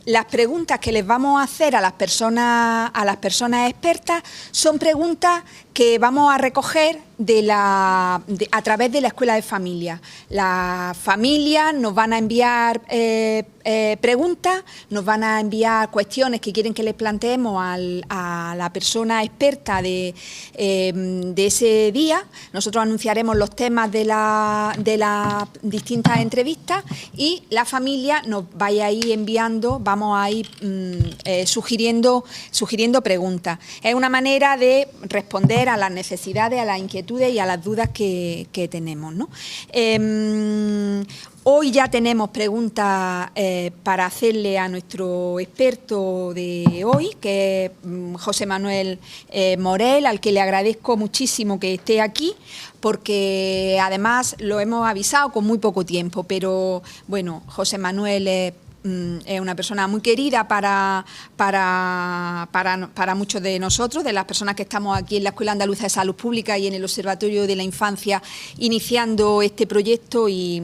las preguntas que les vamos a hacer a las personas expertas son preguntas que vamos a recoger a través de la Escuela de Familia. Las familias nos van a enviar preguntas, nos van a enviar cuestiones que quieren que les planteemos a la persona experta de ese día. Nosotros anunciaremos los temas de las distintas entrevistas y la familia nos vaya a ir enviando, vamos a ir sugiriendo preguntas. Es una manera de responder a las necesidades, a las inquietudes y a las dudas que tenemos, ¿no? Hoy ya tenemos preguntas para hacerle a nuestro experto de hoy, que es José Manuel Morel, al que le agradezco muchísimo que esté aquí, porque además lo hemos avisado con muy poco tiempo, pero bueno, José Manuel es una persona muy querida para muchos de nosotros, de las personas que estamos aquí en la Escuela Andaluza de Salud Pública y en el Observatorio de la Infancia iniciando este proyecto y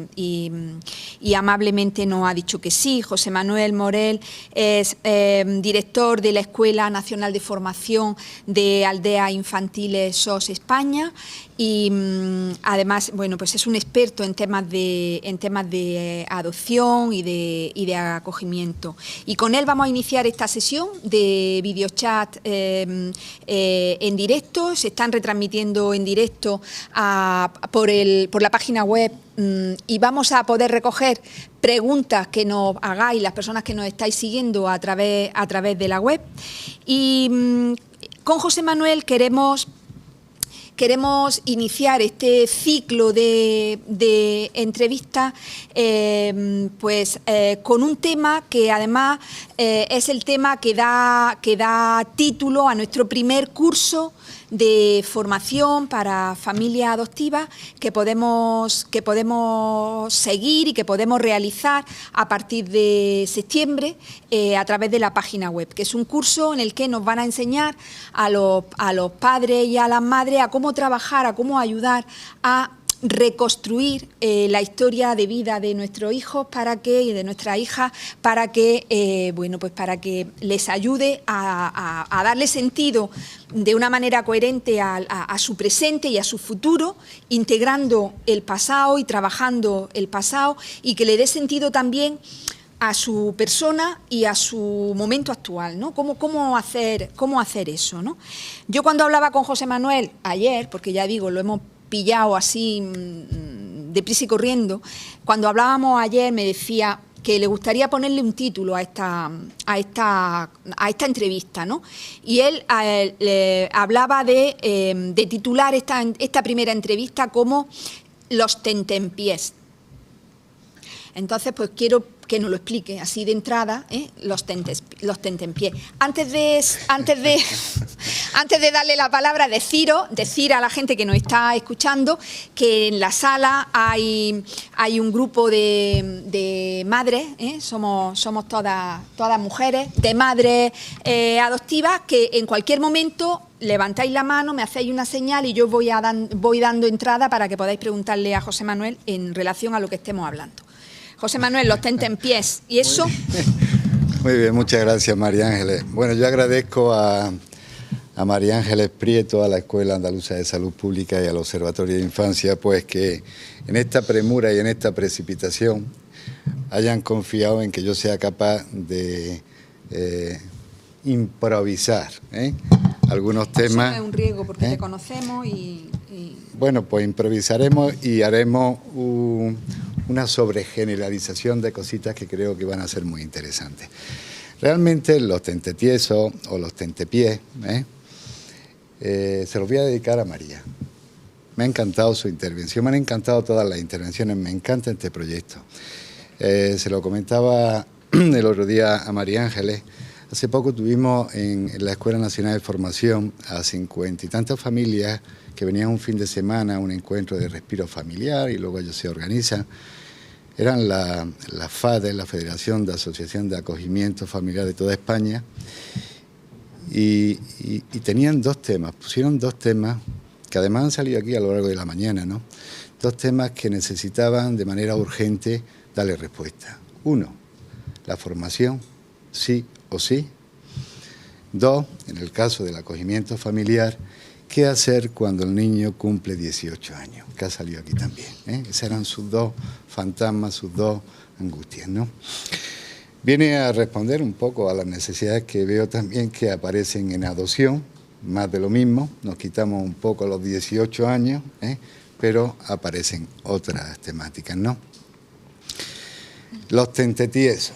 amablemente nos ha dicho que sí. José Manuel Morel es director de la Escuela Nacional de Formación de Aldeas Infantiles SOS España y además, bueno, pues es un experto en temas de adopción y de acogimiento. Y con él vamos a iniciar esta sesión de videochat en directo. Se están retransmitiendo en directo por la página web y vamos a poder recoger preguntas que nos hagáis las personas que nos estáis siguiendo a través de la web. Y con José Manuel queremos iniciar este ciclo de entrevistas con un tema que además es el tema que da título a nuestro primer curso de formación para familias adoptivas que podemos seguir y que podemos realizar a partir de septiembre a través de la página web, que es un curso en el que nos van a enseñar a los padres y a las madres a cómo trabajar, a cómo ayudar a reconstruir la historia de vida de nuestros hijos y de nuestras hijas para que les ayude a darle sentido de una manera coherente a su presente y a su futuro, integrando el pasado y trabajando el pasado, y que le dé sentido también a su persona y a su momento actual, ¿no? ¿Cómo hacer eso, ¿no? Yo cuando hablaba con José Manuel ayer, porque ya digo, lo hemos pillado así deprisa y corriendo, cuando hablábamos ayer me decía que le gustaría ponerle un título a esta entrevista, ¿no? Y él hablaba de titular esta primera entrevista como Los tentempiés. Entonces, pues quiero que nos lo explique así de entrada, los tentempiés. Antes de darle la palabra, decir a la gente que nos está escuchando que en la sala hay un grupo de madres, somos todas mujeres, de madres adoptivas, que en cualquier momento levantáis la mano, me hacéis una señal y yo voy dando entrada para que podáis preguntarle a José Manuel en relación a lo que estemos hablando. José Manuel, los tentempiés, ¿y eso? Muy bien, muchas gracias, María Ángeles. Bueno, yo agradezco a María Ángeles Prieto, a la Escuela Andaluza de Salud Pública y al Observatorio de Infancia, pues que en esta premura y en esta precipitación hayan confiado en que yo sea capaz de improvisar algunos temas. Eso es un riesgo porque te conocemos y... Bueno, pues improvisaremos y haremos una sobregeneralización de cositas que creo que van a ser muy interesantes. Realmente los tentetiesos o los tentepiés se los voy a dedicar a María. Me ha encantado su intervención, me han encantado todas las intervenciones, me encanta este proyecto. Se lo comentaba el otro día a María Ángeles. Hace poco tuvimos en la Escuela Nacional de Formación a 50 y tantas familias que venían un fin de semana a un encuentro de respiro familiar y luego ellos se organizan. Eran la FADE, la Federación de Asociación de Acogimiento Familiar de toda España, y tenían pusieron dos temas que además han salido aquí a lo largo de la mañana, ¿no? Dos temas que necesitaban de manera urgente darle respuesta. Uno, la formación, sí o sí. 2, en el caso del acogimiento familiar, ¿qué hacer cuando el niño cumple 18 años? Que ha salido aquí también, ¿eh? Esos eran sus dos fantasmas, sus dos angustias, ¿no? Viene a responder un poco a las necesidades que veo también que aparecen en adopción, más de lo mismo, nos quitamos un poco los 18 años, pero aparecen otras temáticas, ¿no? Los tentetiesos,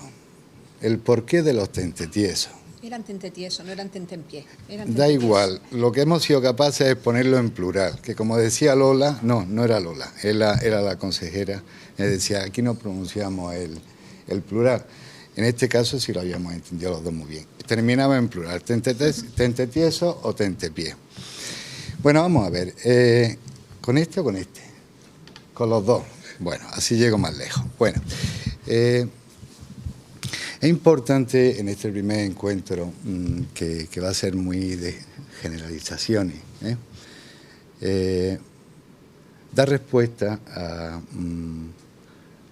el porqué de los tentetiesos. Eran tentetiesos, no eran tentempiés. Da igual, lo que hemos sido capaces es ponerlo en plural, que como decía Lola, no era Lola, era la consejera, decía, aquí no pronunciamos el plural. En este caso sí lo habíamos entendido los dos muy bien. Terminaba en plural, tentetieso o tentepié. Bueno, vamos a ver, ¿con este o con este? Con los dos. Bueno, así llego más lejos. Bueno, es importante en este primer encuentro, que va a ser muy de generalizaciones, dar respuesta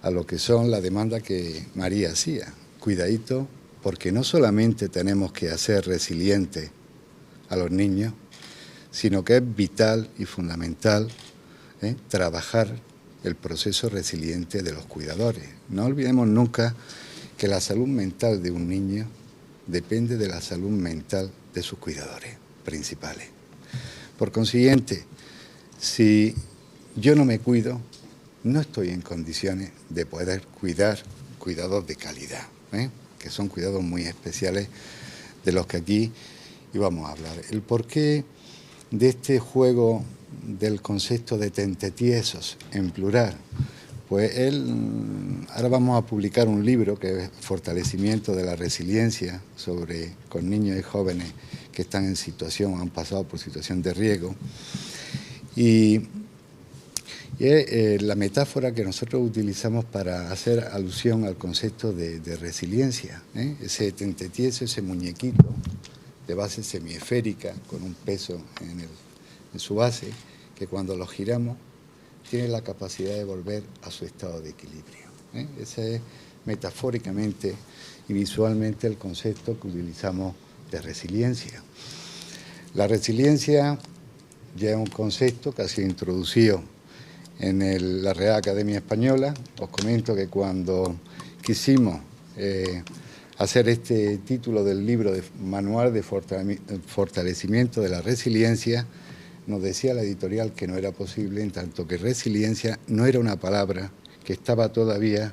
a lo que son las demandas que María hacía. Cuidadito, porque no solamente tenemos que hacer resilientes a los niños, sino que es vital y fundamental trabajar el proceso resiliente de los cuidadores. No olvidemos nunca que la salud mental de un niño depende de la salud mental de sus cuidadores principales. Por consiguiente, si yo no me cuido, no estoy en condiciones de poder cuidar cuidados de calidad, que son cuidados muy especiales de los que aquí íbamos a hablar. El porqué de este juego del concepto de tentetiesos en plural, pues ahora vamos a publicar un libro que es Fortalecimiento de la Resiliencia con niños y jóvenes que están en situación, han pasado por situación de riesgo, y es la metáfora que nosotros utilizamos para hacer alusión al concepto de resiliencia, ese tentetieso, ese muñequito de base semiesférica con un peso en su base, que cuando lo giramos tiene la capacidad de volver a su estado de equilibrio. Ese es metafóricamente y visualmente el concepto que utilizamos de resiliencia. La resiliencia ya es un concepto que ha sido introducido en la Real Academia Española. Os comento que cuando quisimos hacer este título del libro de Manual de Fortalecimiento de la Resiliencia, nos decía la editorial que no era posible, en tanto que resiliencia no era una palabra que estaba todavía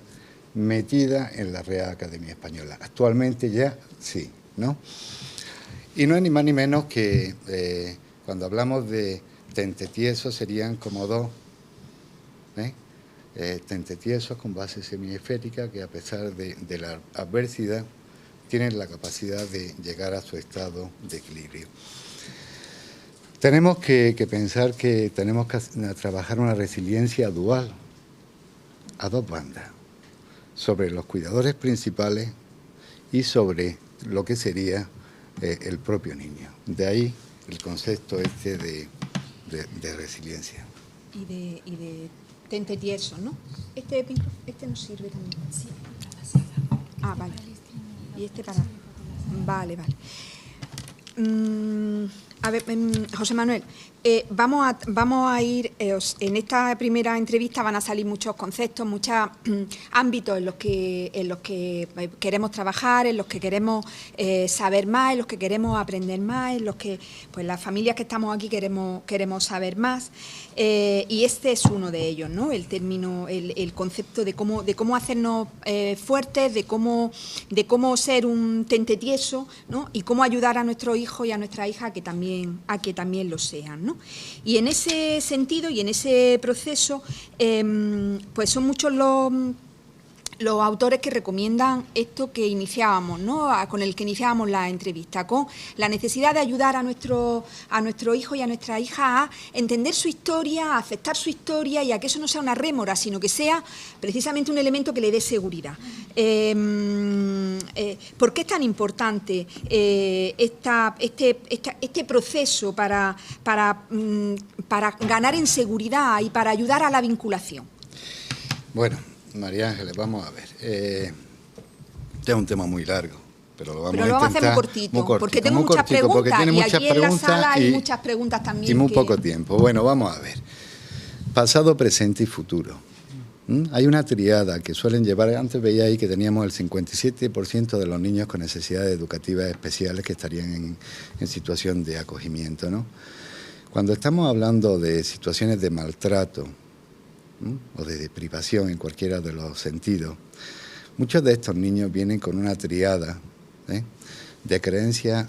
metida en la Real Academia Española. Actualmente ya sí, ¿no? Y no es ni más ni menos que cuando hablamos de tentetiesos serían como dos tentetiesos con base semiesférica que a pesar de la adversidad tienen la capacidad de llegar a su estado de equilibrio. Tenemos que pensar que tenemos que trabajar una resiliencia dual a dos bandas, sobre los cuidadores principales y sobre lo que sería el propio niño. De ahí el concepto de resiliencia. Y de tentetieso, ¿no? Este nos sirve también. Sí. Ah, vale. Y este para... Vale. A ver, José Manuel, vamos a ir, en esta primera entrevista van a salir muchos conceptos, muchos ámbitos en los que queremos trabajar, en los que queremos saber más, en los que queremos aprender más, en los que pues las familias que estamos aquí queremos saber más, y este es uno de ellos, ¿no? El término, el concepto de cómo hacernos fuertes, de cómo ser un tentetieso, ¿no? Y cómo ayudar a nuestros hijos y a nuestras hijas a que también lo sean, ¿no? Y en ese sentido y en ese proceso, pues son muchos los autores que recomiendan esto que iniciábamos, ¿no? Con el que iniciábamos la entrevista, con la necesidad de ayudar a nuestro hijo y a nuestra hija a entender su historia, a aceptar su historia y a que eso no sea una rémora, sino que sea precisamente un elemento que le dé seguridad. ¿Por qué es tan importante este proceso para ganar en seguridad y para ayudar a la vinculación? Bueno, María Ángeles, vamos a ver. Este es un tema muy largo, pero lo vamos Pero lo vamos a hacer muy cortito, porque tengo muchas preguntas y aquí en la sala hay muchas preguntas también. Y muy poco tiempo. Bueno, vamos a ver. Pasado, presente y futuro. Hay una triada que suelen llevar, antes veía ahí que teníamos el 57% de los niños con necesidades educativas especiales que estarían en situación de acogimiento, ¿no? Cuando estamos hablando de situaciones de maltrato o de privación en cualquiera de los sentidos, muchos de estos niños vienen con una triada de creencias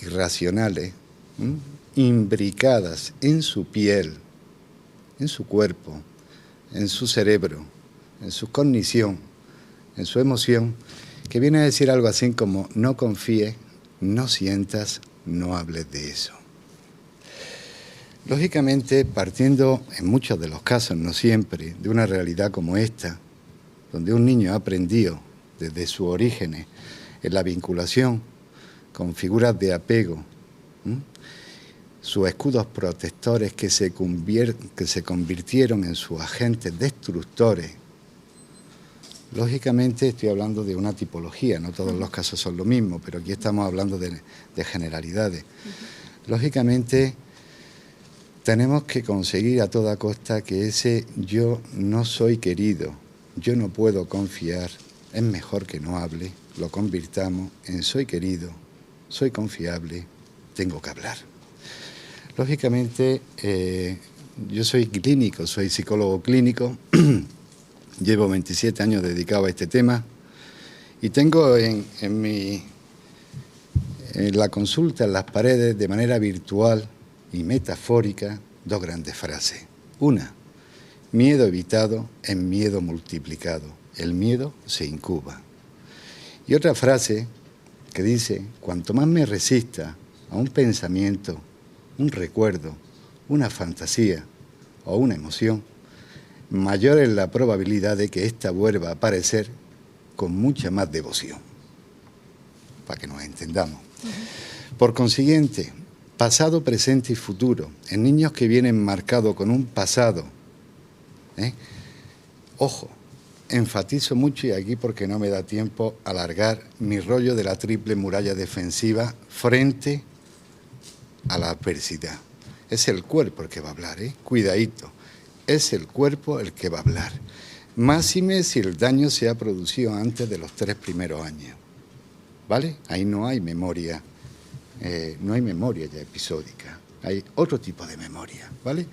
irracionales, imbricadas en su piel, en su cuerpo, en su cerebro, en su cognición, en su emoción, que viene a decir algo así como: no confíes, no sientas, no hables de eso. Lógicamente, partiendo en muchos de los casos, no siempre, de una realidad como esta, donde un niño ha aprendido desde sus orígenes en la vinculación con figuras de apego, sus escudos protectores que se convirtieron en sus agentes destructores. Lógicamente estoy hablando de una tipología, no todos los casos son lo mismo, pero aquí estamos hablando de generalidades. Lógicamente tenemos que conseguir a toda costa que ese yo no soy querido, yo no puedo confiar, es mejor que no hable, lo convirtamos en soy querido, soy confiable, tengo que hablar. Lógicamente, yo soy clínico, soy psicólogo clínico, llevo 27 años dedicado a este tema y tengo en la consulta, en las paredes, de manera virtual y metafórica, dos grandes frases. Una: miedo evitado es miedo multiplicado, el miedo se incuba. Y otra frase que dice: cuanto más me resista a un pensamiento, un recuerdo, una fantasía o una emoción, mayor es la probabilidad de que ésta vuelva a aparecer con mucha más devoción, para que nos entendamos. Por consiguiente, pasado, presente y futuro, en niños que vienen marcados con un pasado, ojo, enfatizo mucho, y aquí porque no me da tiempo alargar mi rollo de la triple muralla defensiva frente a la adversidad. Es el cuerpo el que va a hablar, cuidadito, es el cuerpo el que va a hablar. Máxime si el daño se ha producido antes de los 3 primeros años, ¿vale? Ahí no hay memoria, no hay memoria ya episódica, hay otro tipo de memoria, ¿vale?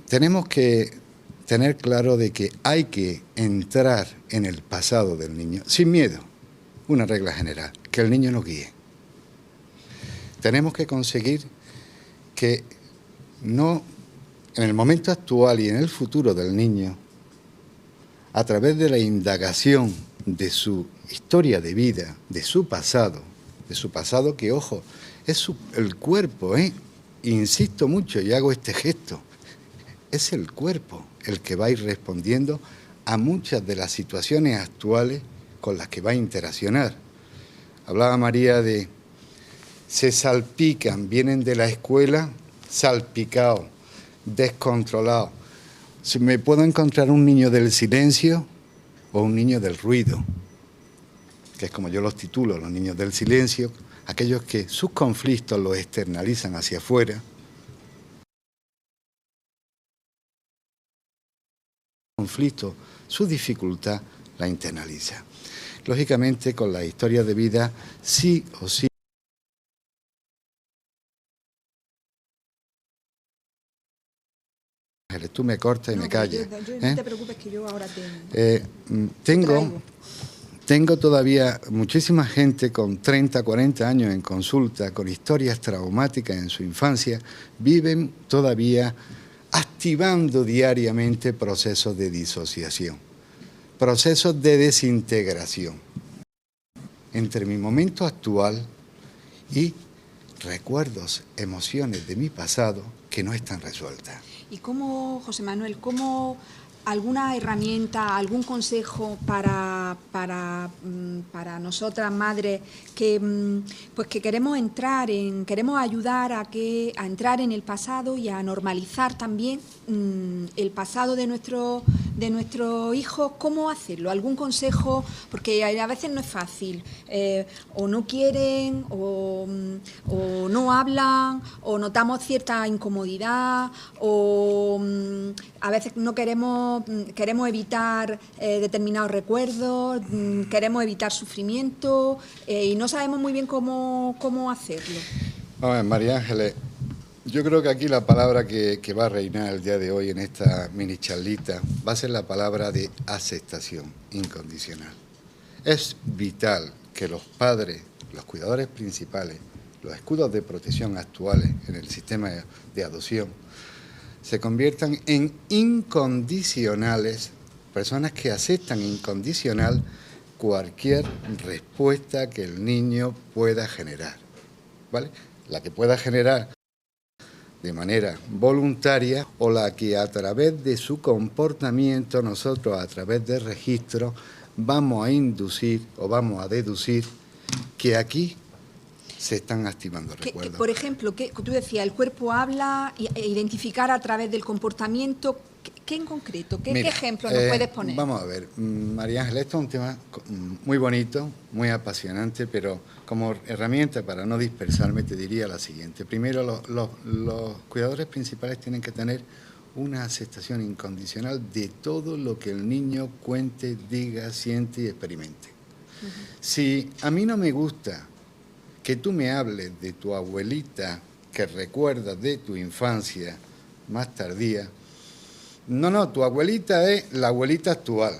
Tenemos que tener claro de que hay que entrar en el pasado del niño sin miedo. Una regla general, que el niño nos guíe. Tenemos que conseguir que no, en el momento actual y en el futuro del niño, a través de la indagación de su historia de vida, de su pasado que, ojo, es el cuerpo, insisto mucho y hago este gesto, es el cuerpo el que va a ir respondiendo a muchas de las situaciones actuales con las que va a interaccionar. Hablaba María de se salpican, vienen de la escuela salpicados, descontrolados. Me puedo encontrar un niño del silencio o un niño del ruido, que es como yo los titulo, los niños del silencio, aquellos que sus conflictos los externalizan hacia afuera. Conflicto, su dificultad la internaliza. Lógicamente, con la historia de vida, sí o sí. Tú me cortas y me callas. No te preocupes, que yo ahora tengo todavía muchísima gente con 30, 40 años en consulta, con historias traumáticas en su infancia, viven todavía activando diariamente procesos de disociación, procesos de desintegración entre mi momento actual y recuerdos, emociones de mi pasado que no están resueltas. ¿Y cómo, José Manuel, cómo alguna herramienta, algún consejo para nosotras madres que pues que queremos ayudar a entrar en el pasado y a normalizar también el pasado de nuestros de nuestros hijos, ¿cómo hacerlo? ¿Algún consejo? Porque a veces no es fácil, o no quieren, o no hablan, o notamos cierta incomodidad, o a veces no queremos evitar determinados recuerdos, queremos evitar sufrimiento, y no sabemos muy bien cómo hacerlo. Vamos a ver, María Ángeles, yo creo que aquí la palabra que va a reinar el día de hoy en esta mini charlita va a ser la palabra de aceptación incondicional. Es vital que los padres, los cuidadores principales, los escudos de protección actuales en el sistema de adopción, se conviertan en incondicionales, personas que aceptan incondicional cualquier respuesta que el niño pueda generar, ¿vale? La que pueda generar de manera voluntaria o la que a través de su comportamiento nosotros a través de registros vamos a inducir o vamos a deducir que aquí se están activando recuerdos. Por ejemplo, tú decías, el cuerpo habla, e identificar a través del comportamiento. ¿Qué en concreto? ¿Qué ejemplo nos puedes poner? Vamos a ver, María Ángeles, esto es un tema muy bonito, muy apasionante, pero como herramienta para no dispersarme te diría la siguiente. Primero, los cuidadores principales tienen que tener una aceptación incondicional de todo lo que el niño cuente, diga, siente y experimente. Si a mí no me gusta que tú me hables de tu abuelita que recuerdas de tu infancia más tardía, no, tu abuelita es la abuelita actual.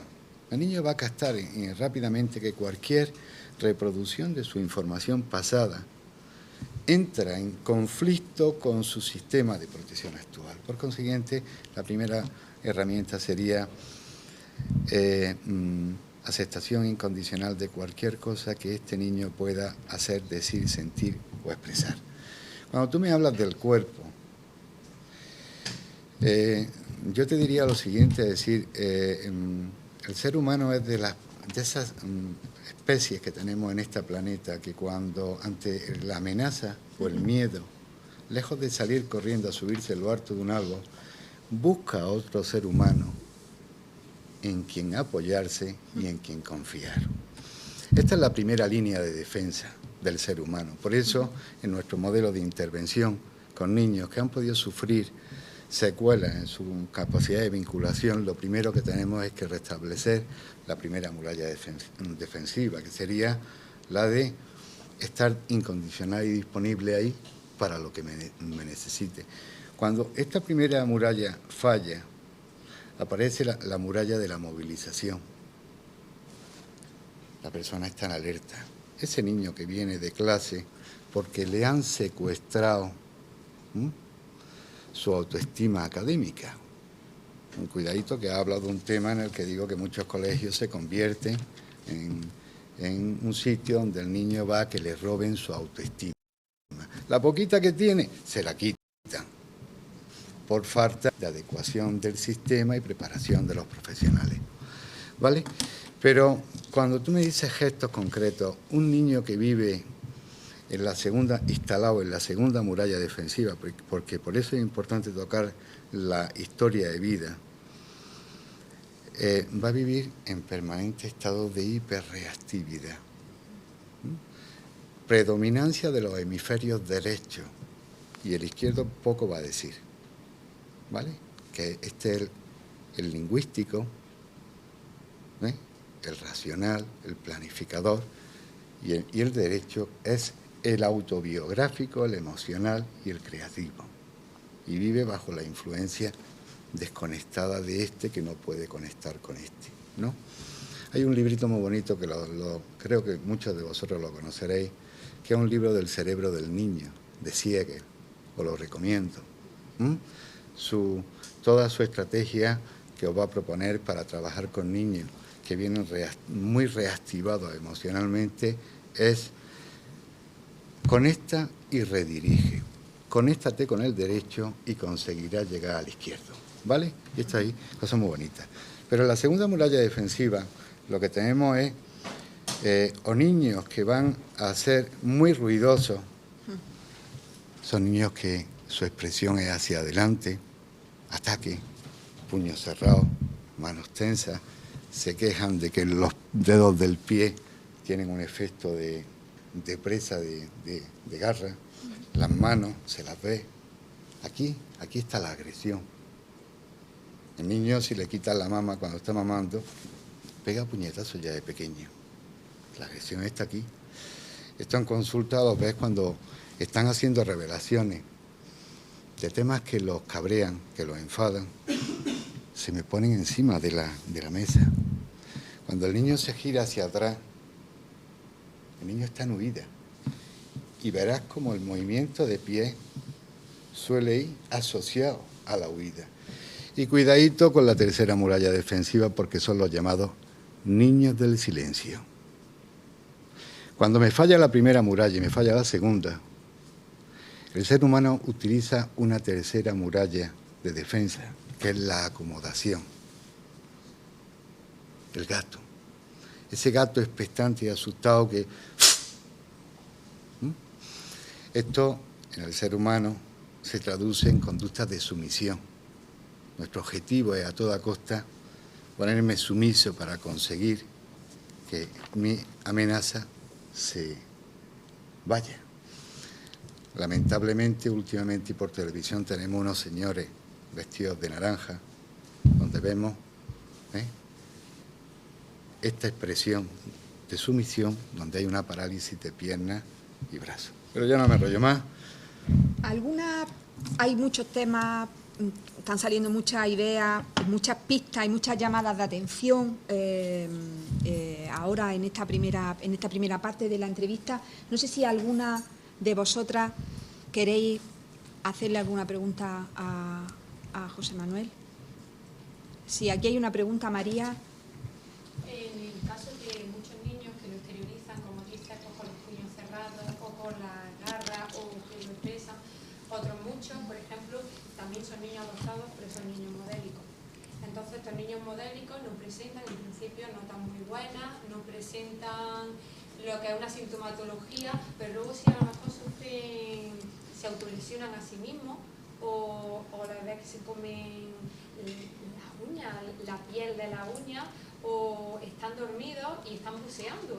El niño va a captar rápidamente que cualquier reproducción de su información pasada entra en conflicto con su sistema de protección actual. Por consiguiente, la primera herramienta sería aceptación incondicional de cualquier cosa que este niño pueda hacer, decir, sentir o expresar. Cuando tú me hablas del cuerpo, yo te diría lo siguiente, es decir, el ser humano es de esas especies que tenemos en este planeta que cuando ante la amenaza o el miedo, lejos de salir corriendo a subirse lo alto de un árbol, busca a otro ser humano en quien apoyarse y en quien confiar. Esta es la primera línea de defensa del ser humano. Por eso, en nuestro modelo de intervención con niños que han podido sufrir secuelas en su capacidad de vinculación, lo primero que tenemos es que restablecer la primera muralla defensiva, que sería la de estar incondicional y disponible ahí para lo que me necesite. Cuando esta primera muralla falla, aparece la muralla de la movilización. La persona está en alerta. Ese niño que viene de clase porque le han secuestrado su autoestima académica. Un cuidadito que ha hablado de un tema en el que digo que muchos colegios se convierten en un sitio donde el niño va a que le roben su autoestima. La poquita que tiene, se la quitan por falta de adecuación del sistema y preparación de los profesionales, ¿vale? Pero cuando tú me dices gestos concretos, un niño que vive en la segunda, instalado en la segunda muralla defensiva, porque por eso es importante tocar la historia de vida, va a vivir en permanente estado de hiperreactividad. Predominancia de los hemisferios derechos, y el izquierdo poco va a decir, ¿vale? Que este es el lingüístico, el racional, el planificador, y el derecho es el autobiográfico, el emocional y el creativo. Y vive bajo la influencia desconectada de este que no puede conectar con este, ¿no? Hay un librito muy bonito que creo que muchos de vosotros lo conoceréis, que es un libro del cerebro del niño, de Siegel, os lo recomiendo. Toda su estrategia que os va a proponer para trabajar con niños que vienen muy reactivados emocionalmente es conecta y redirige. Conéctate con el derecho y conseguirás llegar al izquierdo, ¿vale? Y está ahí, cosa muy bonita. Pero en la segunda muralla defensiva lo que tenemos es o niños que van a ser muy ruidosos, son niños que su expresión es hacia adelante, ataque, puño cerrado, manos tensas, se quejan de que los dedos del pie tienen un efecto de presa, de garra, las manos se las ve. Aquí está la agresión. El niño, si le quitan la mama cuando está mamando, pega puñetazos ya de pequeño. La agresión está aquí. Esto en consulta lo ves cuando están haciendo revelaciones de temas que los cabrean, que los enfadan, se me ponen encima de la mesa. Cuando el niño se gira hacia atrás, el niño está en huida. Y verás como el movimiento de pie suele ir asociado a la huida. Y cuidadito con la tercera muralla defensiva, porque son los llamados niños del silencio. Cuando me falla la primera muralla y me falla la segunda, el ser humano utiliza una tercera muralla de defensa, que es la acomodación. El gato. Ese gato expectante y asustado que... Esto en el ser humano se traduce en conductas de sumisión. Nuestro objetivo es a toda costa ponerme sumiso para conseguir que mi amenaza se vaya. Lamentablemente, últimamente y por televisión tenemos unos señores vestidos de naranja, donde vemos esta expresión de sumisión, donde hay una parálisis de piernas y brazos. Pero ya no me enrollo más. Hay muchos temas, están saliendo muchas ideas, muchas pistas y muchas llamadas de atención ahora en esta primera parte de la entrevista. No sé si alguna de vosotras queréis hacerle alguna pregunta a José Manuel. Sí, aquí hay una pregunta, María. En el caso de muchos niños que lo exteriorizan, como dices, con los puños cerrados o con la garra o que lo expresan, otros muchos, por ejemplo, también son niños adoptados, pero son niños modélicos. Entonces, estos niños modélicos no presentan, en principio, notas muy buenas, no presentan lo que es una sintomatología, pero luego si a lo mejor sufren, se autolesionan a sí mismos o la verdad que se comen las uñas, la piel de la uña, o están dormidos y están buceando,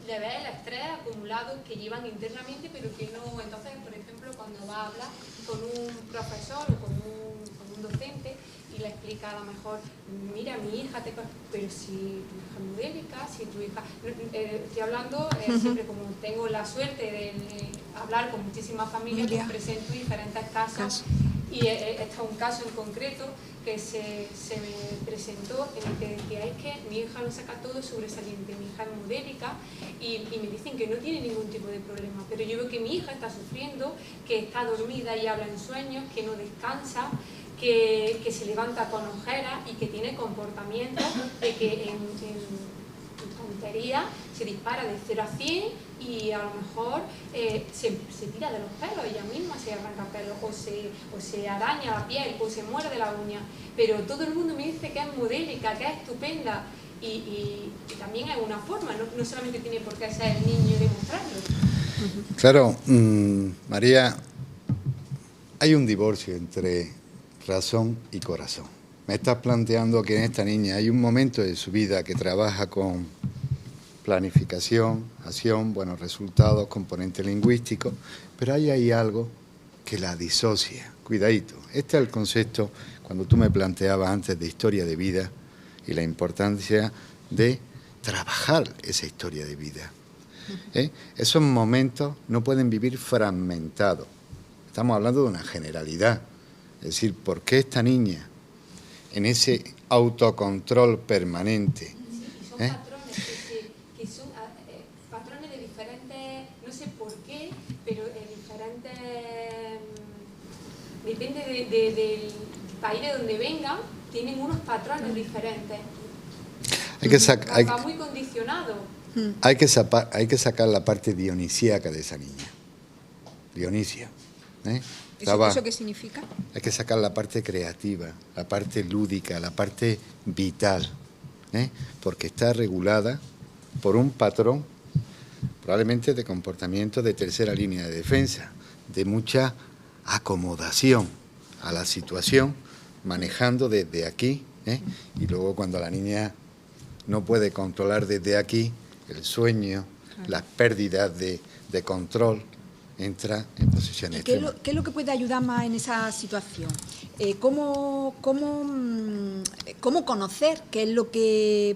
le ves el estrés acumulado que llevan internamente, pero que no. Entonces, por ejemplo, cuando va a hablar con un profesor o con un docente y le explica a lo mejor, mira, mi hija, pero si tu hija es modélica, si tu hija... estoy hablando, siempre como tengo la suerte de hablar con muchísimas familias, que presento diferentes casos. Y este es un caso en concreto que se me presentó en el que decía, es que mi hija lo saca todo sobresaliente, mi hija es modélica y me dicen que no tiene ningún tipo de problema, pero yo veo que mi hija está sufriendo, que está dormida y habla en sueños, que no descansa, que se levanta con ojeras y que tiene comportamientos de que en tontería se dispara de 0 a 100 y a lo mejor se tira de los pelos, ella misma se arranca pelos o se araña la piel o se muerde la uña, pero todo el mundo me dice que es modélica, que es estupenda y también es una forma, no solamente tiene por qué ser el niño y demostrarlo. Claro, María, hay un divorcio entre razón y corazón. Me estás planteando que en esta niña hay un momento de su vida que trabaja con planificación, acción, buenos resultados, componente lingüístico, pero ahí hay algo que la disocia. Cuidadito, este es el concepto cuando tú me planteabas antes de historia de vida y la importancia de trabajar esa historia de vida. Esos momentos no pueden vivir fragmentados. Estamos hablando de una generalidad. Es decir, ¿por qué esta niña en ese autocontrol permanente? Sí, y son patrones que son patrones de diferentes, no sé por qué, pero diferentes, depende del país de donde vengan, tienen unos patrones diferentes. Va muy condicionado. Hay que sacar la parte dionisíaca de esa niña. Dionisia. ¿Eso qué significa? Hay que sacar la parte creativa, la parte lúdica, la parte vital, porque está regulada por un patrón probablemente de comportamiento de tercera línea de defensa, de mucha acomodación a la situación manejando desde aquí, y luego cuando la niña no puede controlar desde aquí, el sueño, las pérdidas de control, entra en posición ¿Y qué extrema. es lo que puede ayudar más en esa situación? ¿Cómo conocer qué es lo que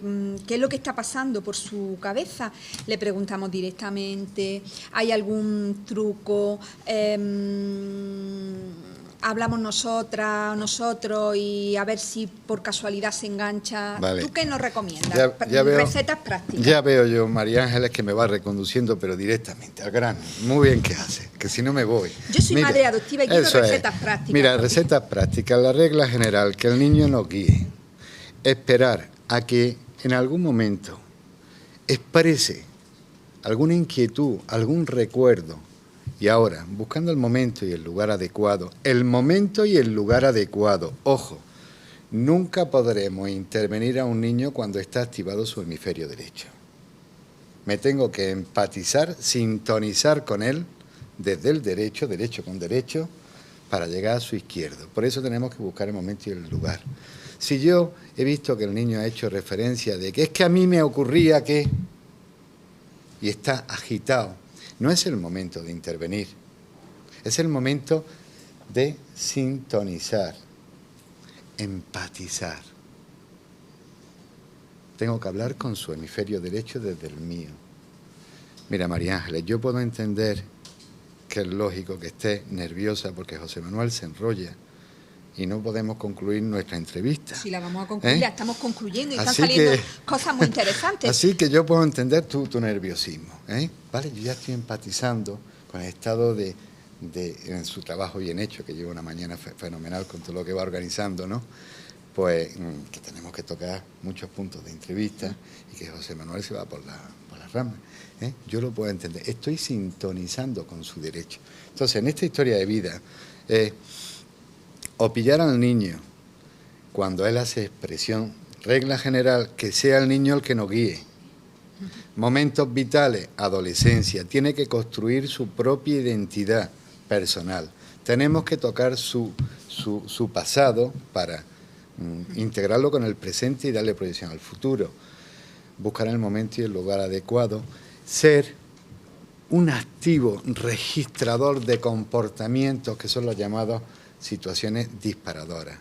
está pasando por su cabeza? Le preguntamos directamente. ¿Hay algún truco? Hablamos nosotros y a ver si por casualidad se engancha. Vale. ¿Tú qué nos recomiendas? Recetas prácticas. Ya veo yo, María Ángeles, que me va reconduciendo, pero directamente al grano. Muy bien que hace, que si no me voy. Yo soy madre adoptiva y quiero recetas prácticas. Mira, recetas prácticas. La regla general, que el niño nos guíe. Esperar a que en algún momento exprese alguna inquietud, algún recuerdo. Y ahora, buscando el momento y el lugar adecuado. El momento y el lugar adecuado. Ojo, nunca podremos intervenir a un niño cuando está activado su hemisferio derecho. Me tengo que empatizar, sintonizar con él desde el derecho con derecho, para llegar a su izquierdo. Por eso tenemos que buscar el momento y el lugar. Si yo he visto que el niño ha hecho referencia de que es que a mí me ocurría que... y está agitado, no es el momento de intervenir, es el momento de sintonizar, empatizar. Tengo que hablar con su hemisferio derecho desde el mío. Mira, María Ángeles, yo puedo entender que es lógico que esté nerviosa porque José Manuel se enrolla y no podemos concluir nuestra entrevista. Sí, la vamos a concluir, la estamos concluyendo y Así están saliendo que, cosas muy interesantes. Así que yo puedo entender tu nerviosismo, ¿vale? Yo ya estoy empatizando con el estado en su trabajo bien hecho, que lleva una mañana fenomenal con todo lo que va organizando, ¿no? Pues que tenemos que tocar muchos puntos de entrevista y que José Manuel se va por las ramas. Yo lo puedo entender. Estoy sintonizando con su derecho. Entonces, en esta historia de vida, o pillar al niño cuando él hace expresión, regla general, que sea el niño el que nos guíe. Momentos vitales, adolescencia, tiene que construir su propia identidad personal. Tenemos que tocar su pasado para integrarlo con el presente y darle proyección al futuro. Buscar el momento y el lugar adecuado. Ser un activo registrador de comportamientos que son los llamados situaciones disparadoras.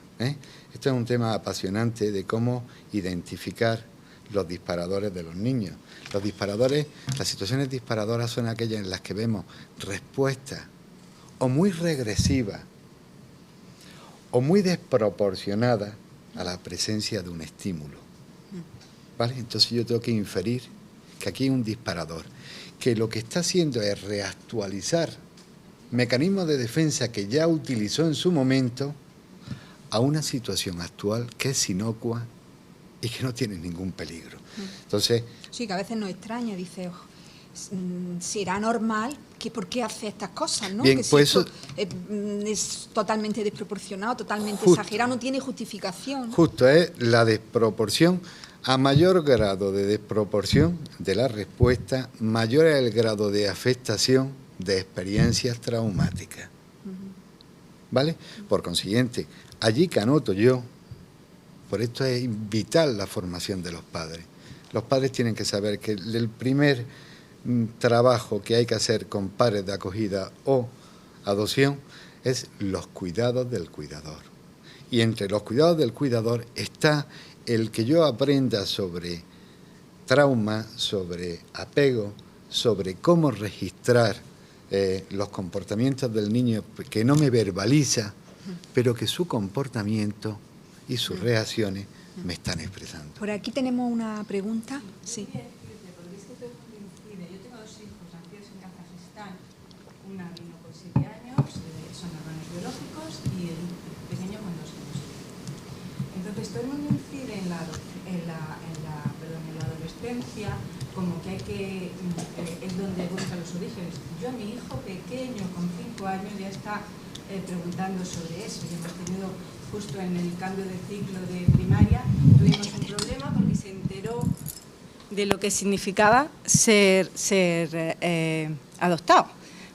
Esto es un tema apasionante de cómo identificar los disparadores de los niños. Los disparadores, las situaciones disparadoras son aquellas en las que vemos respuestas o muy regresivas o muy desproporcionadas a la presencia de un estímulo. ¿Vale? Entonces yo tengo que inferir que aquí hay un disparador, que lo que está haciendo es reactualizar mecanismos de defensa que ya utilizó en su momento a una situación actual que es inocua y que no tiene ningún peligro. Entonces, sí, que a veces nos extraña, dice, ¿será normal? ¿Por qué hace estas cosas? ¿No? Bien, que si pues esto es totalmente desproporcionado, totalmente exagerado, no tiene justificación. Justo, es la desproporción. A mayor grado de desproporción de la respuesta, mayor es el grado de afectación de experiencias traumáticas. ¿Vale? Por consiguiente, allí que anoto yo, por esto es vital la formación de los padres. Los padres tienen que saber que el primer trabajo que hay que hacer con padres de acogida o adopción es los cuidados del cuidador. Y entre los cuidados del cuidador está el que yo aprenda sobre trauma, sobre apego, sobre cómo registrar los comportamientos del niño que no me verbaliza, pero que su comportamiento y sus reacciones me están expresando. Por aquí tenemos una pregunta. Sí. Yo tengo dos hijos nacidos en Kazajistán. Una vino con 7 años, son hermanos biológicos, y el pequeño con 2 años. Entonces todo el mundo incide en la adolescencia como que hay que es donde buscan los orígenes. Yo a mi hijo pequeño con 5 años ya está preguntando sobre eso, y hemos tenido justo en el cambio de ciclo de primaria, tuvimos un problema porque se enteró de lo que significaba ser adoptado,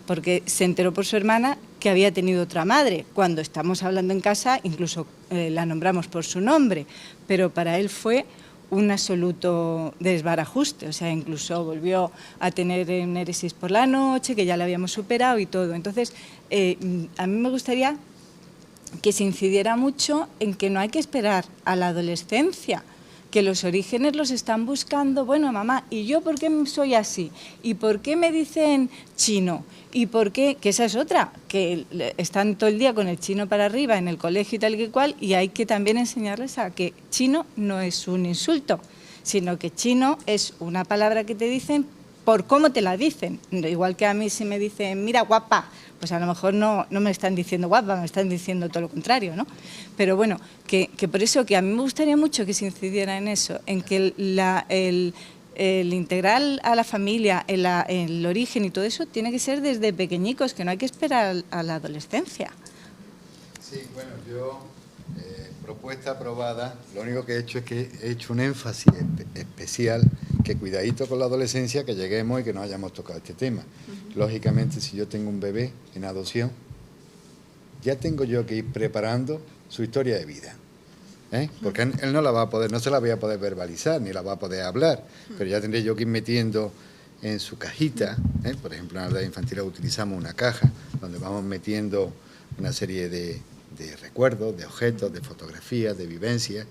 porque se enteró por su hermana que había tenido otra madre. Cuando estamos hablando en casa, incluso la nombramos por su nombre, pero para él fue un absoluto desbarajuste, o sea, incluso volvió a tener enéresis por la noche, que ya la habíamos superado y todo. Entonces, a mí me gustaría que se incidiera mucho en que no hay que esperar a la adolescencia, que los orígenes los están buscando. Bueno, mamá, ¿y yo por qué soy así? ¿Y por qué me dicen chino? ¿Y por qué? Que esa es otra, que están todo el día con el chino para arriba en el colegio y tal que cual, y hay que también enseñarles a que chino no es un insulto, sino que chino es una palabra que te dicen por cómo te la dicen. Igual que a mí si me dicen, mira, guapa, pues a lo mejor no me están diciendo guapa, me están diciendo todo lo contrario, ¿no? Pero bueno, que por eso que a mí me gustaría mucho que se incidiera en eso, en que el integral a la familia, el origen y todo eso tiene que ser desde pequeñicos, que no hay que esperar a la adolescencia. Sí, bueno, yo, propuesta aprobada, lo único que he hecho es que he hecho un énfasis especial, que cuidadito con la adolescencia, que lleguemos y que no hayamos tocado este tema. Lógicamente, si yo tengo un bebé en adopción, ya tengo yo que ir preparando su historia de vida. Porque él no la va a poder, no se la voy a poder verbalizar, ni la va a poder hablar, pero ya tendré yo que ir metiendo en su cajita, por ejemplo, en la edad infantil utilizamos una caja donde vamos metiendo una serie de recuerdos, de objetos, de fotografías, de vivencias,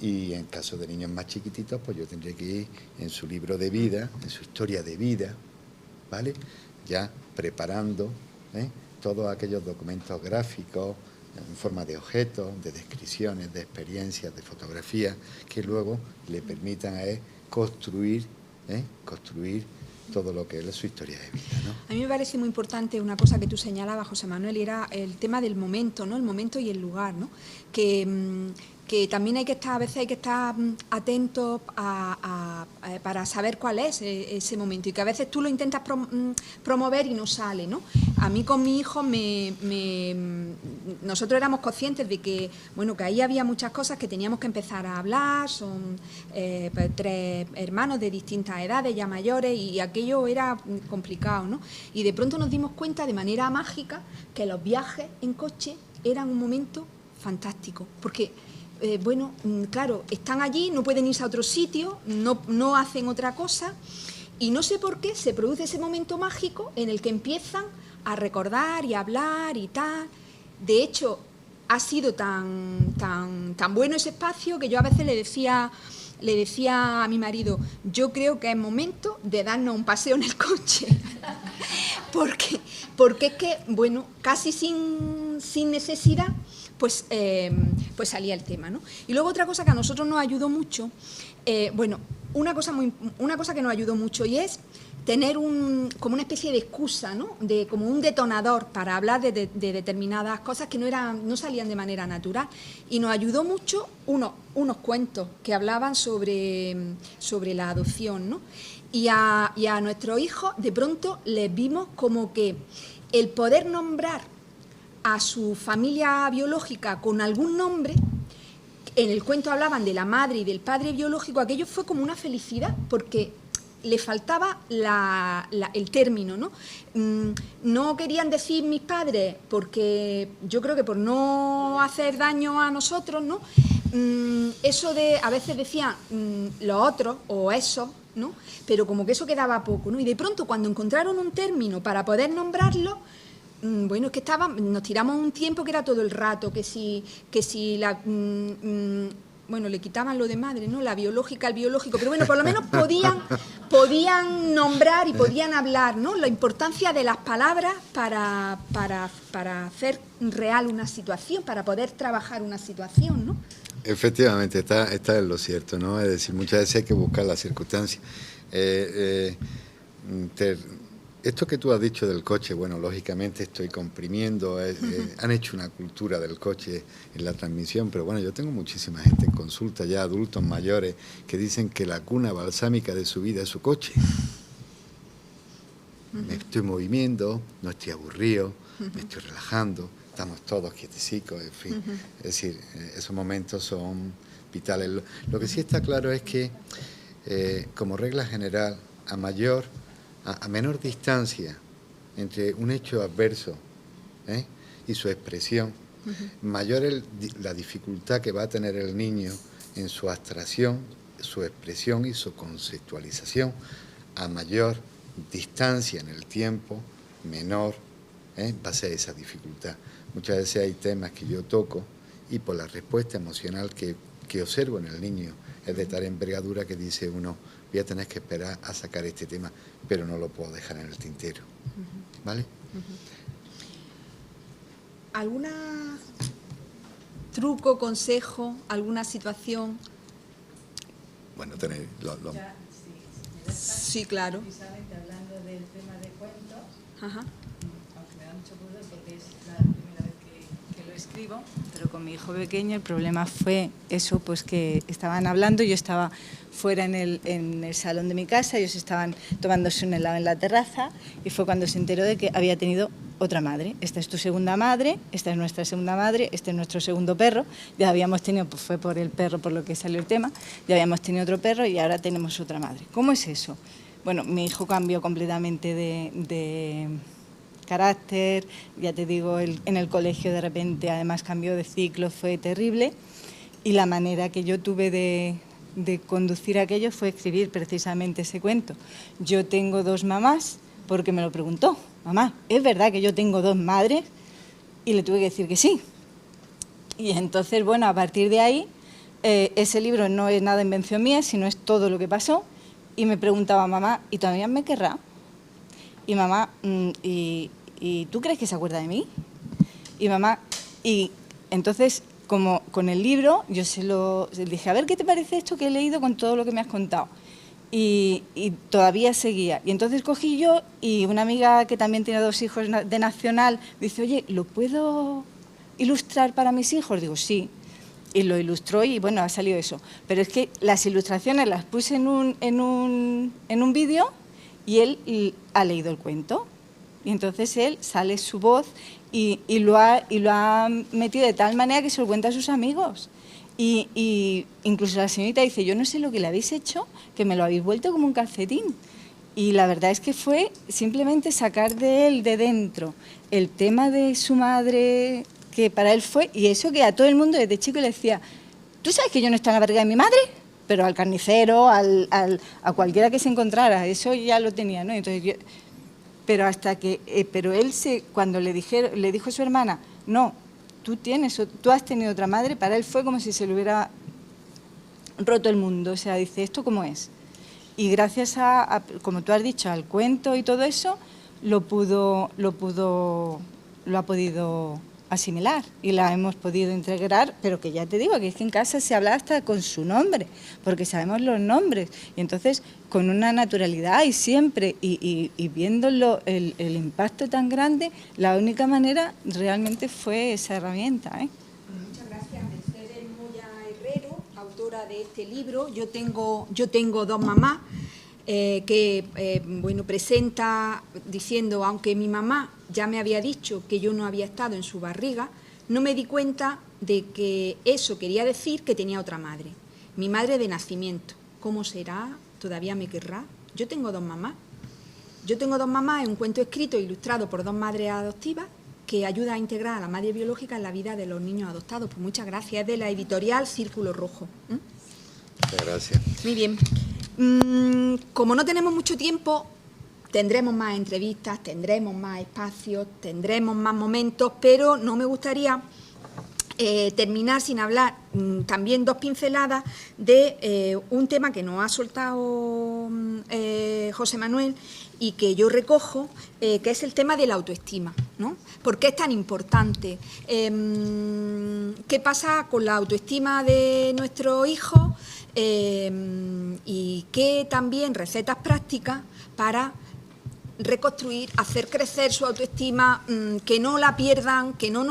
y en caso de niños más chiquititos, pues yo tendré que ir en su libro de vida, en su historia de vida, ¿vale? Ya preparando todos aquellos documentos gráficos en forma de objetos, de descripciones, de experiencias, de fotografías, que luego le permitan a él construir todo lo que es su historia de vida, ¿no? A mí me parece muy importante una cosa que tú señalabas, José Manuel, y era el tema del momento, ¿no? El momento y el lugar, ¿no? Que también a veces hay que estar atentos para saber cuál es ese momento, y que a veces tú lo intentas promover y no sale, ¿no? A mí con mi hijo nosotros éramos conscientes de que, bueno, que ahí había muchas cosas que teníamos que empezar a hablar, son pues, 3 hermanos de distintas edades, ya mayores, y aquello era complicado, ¿no? Y de pronto nos dimos cuenta de manera mágica que los viajes en coche eran un momento fantástico, porque bueno, claro, están allí, no pueden irse a otro sitio, no hacen otra cosa, y no sé por qué se produce ese momento mágico en el que empiezan a recordar y a hablar y tal. De hecho, ha sido tan bueno ese espacio que yo a veces le decía a mi marido, yo creo que es momento de darnos un paseo en el coche. Porque es que, bueno, casi sin necesidad, pues salía el tema, ¿no? Y luego otra cosa que a nosotros nos ayudó mucho, una cosa que nos ayudó mucho, y es tener como una especie de excusa, ¿no? Como un detonador para hablar de determinadas cosas que no salían de manera natural. Y nos ayudó mucho unos cuentos que hablaban sobre la adopción, ¿no? Y a nuestros hijos de pronto les vimos como que el poder nombrar a su familia biológica con algún nombre, en el cuento hablaban de la madre y del padre biológico, aquello fue como una felicidad, porque le faltaba el término, ¿no? No querían decir mis padres, porque yo creo que por no hacer daño a nosotros, ¿no? Eso de, a veces decían los otros o eso, ¿no? Pero como que eso quedaba poco, ¿no? Y de pronto cuando encontraron un término para poder nombrarlo, bueno, es que nos tiramos un tiempo que era todo el rato, que si bueno, le quitaban lo de madre, ¿no? La biológica, el biológico, pero bueno, por lo menos podían nombrar y podían hablar, ¿no? La importancia de las palabras para hacer real una situación, para poder trabajar una situación, ¿no? Efectivamente, está en lo cierto, ¿no? Es decir, muchas veces hay que buscar las circunstancias. Esto que tú has dicho del coche, bueno, lógicamente estoy comprimiendo, han hecho una cultura del coche en la transmisión, pero bueno, yo tengo muchísima gente en consulta, ya adultos mayores, que dicen que la cuna balsámica de su vida es su coche. Me estoy moviendo, no estoy aburrido, me estoy relajando, estamos todos quietecicos, en fin. Es decir, esos momentos son vitales. Lo que sí está claro es que, como regla general, a menor distancia entre un hecho adverso y su expresión, mayor la dificultad que va a tener el niño en su abstracción, su expresión y su conceptualización. A mayor distancia en el tiempo, menor va a ser esa dificultad. Muchas veces hay temas que yo toco y por la respuesta emocional que observo en el niño es de tal envergadura que dice uno, voy a tener que esperar a sacar este tema, pero no lo puedo dejar en el tintero. ¿Vale? ¿Alguna truco, consejo, alguna situación? Bueno, tener Sí, claro. Precisamente hablando del tema de cuentos, Ajá. aunque me da mucho pudor porque es la primera vez que lo escribo, pero con mi hijo pequeño el problema fue eso, pues que estaban hablando, yo estaba fuera en el salón de mi casa, ellos estaban tomándose un helado en la terraza y fue cuando se enteró de que había tenido otra madre. Esta es tu segunda madre, esta es nuestra segunda madre, este es nuestro segundo perro. Ya habíamos tenido, pues fue por el perro por lo que salió el tema, ya habíamos tenido otro perro y ahora tenemos otra madre. ¿Cómo es eso? Bueno, mi hijo cambió completamente de carácter, ya te digo, en el colegio de repente además cambió de ciclo, fue terrible y la manera que yo tuve de conducir aquello fue escribir precisamente ese cuento. Yo tengo dos mamás porque me lo preguntó. Mamá, ¿es verdad que yo tengo dos madres? Y le tuve que decir que sí. Y entonces, bueno, a partir de ahí, ese libro no es nada invención mía, sino es todo lo que pasó. Y me preguntaba, mamá, ¿y todavía me querrá? Y mamá, ¿y tú crees que se acuerda de mí? Y mamá, y entonces, como con el libro, yo le dije, a ver, ¿qué te parece esto que he leído con todo lo que me has contado? Y todavía seguía. Y entonces cogí yo y una amiga que también tiene dos hijos de Nacional, dice, oye, ¿lo puedo ilustrar para mis hijos? Digo, sí. Y lo ilustró y bueno, ha salido eso. Pero es que las ilustraciones las puse en un vídeo y él ha leído el cuento. Y entonces él sale su voz y lo ha metido de tal manera que se lo cuenta a sus amigos. Y incluso la señorita dice, yo no sé lo que le habéis hecho, que me lo habéis vuelto como un calcetín. Y la verdad es que fue simplemente sacar de él, de dentro, el tema de su madre, que para él fue, y eso que a todo el mundo desde chico le decía, ¿tú sabes que yo no estaba en la barriga de mi madre? Pero al carnicero, a cualquiera que se encontrara, eso ya lo tenía, ¿no? Entonces pero hasta que, pero él cuando le dijo a su hermana, no, tú has tenido otra madre, para él fue como si se le hubiera roto el mundo. O sea, dice, ¿esto cómo es? Y gracias a como tú has dicho, al cuento y todo eso, lo ha podido asimilar y la hemos podido integrar, pero que ya te digo, que es que en casa se habla hasta con su nombre, porque sabemos los nombres, y entonces con una naturalidad y siempre, y viéndolo el impacto tan grande, la única manera realmente fue esa herramienta. Muchas gracias, Mercedes Moya Herrero, autora de este libro. Yo tengo dos mamás, que presenta diciendo, aunque mi mamá ya me había dicho que yo no había estado en su barriga, no me di cuenta de que eso quería decir que tenía otra madre, mi madre de nacimiento. ¿Cómo será? ¿Todavía me querrá? Yo tengo dos mamás. Es un cuento escrito e ilustrado por dos madres adoptivas que ayuda a integrar a la madre biológica en la vida de los niños adoptados. Pues muchas gracias. Es de la editorial Círculo Rojo. Muchas gracias. Muy bien. Como no tenemos mucho tiempo, tendremos más entrevistas, tendremos más espacios, tendremos más momentos, pero no me gustaría terminar sin hablar también dos pinceladas de un tema que nos ha soltado José Manuel y que yo recojo, que es el tema de la autoestima, ¿no? ¿Por qué es tan importante? ¿Qué pasa con la autoestima de nuestros hijos? Y qué también recetas prácticas para reconstruir, hacer crecer su autoestima, que no la pierdan, que no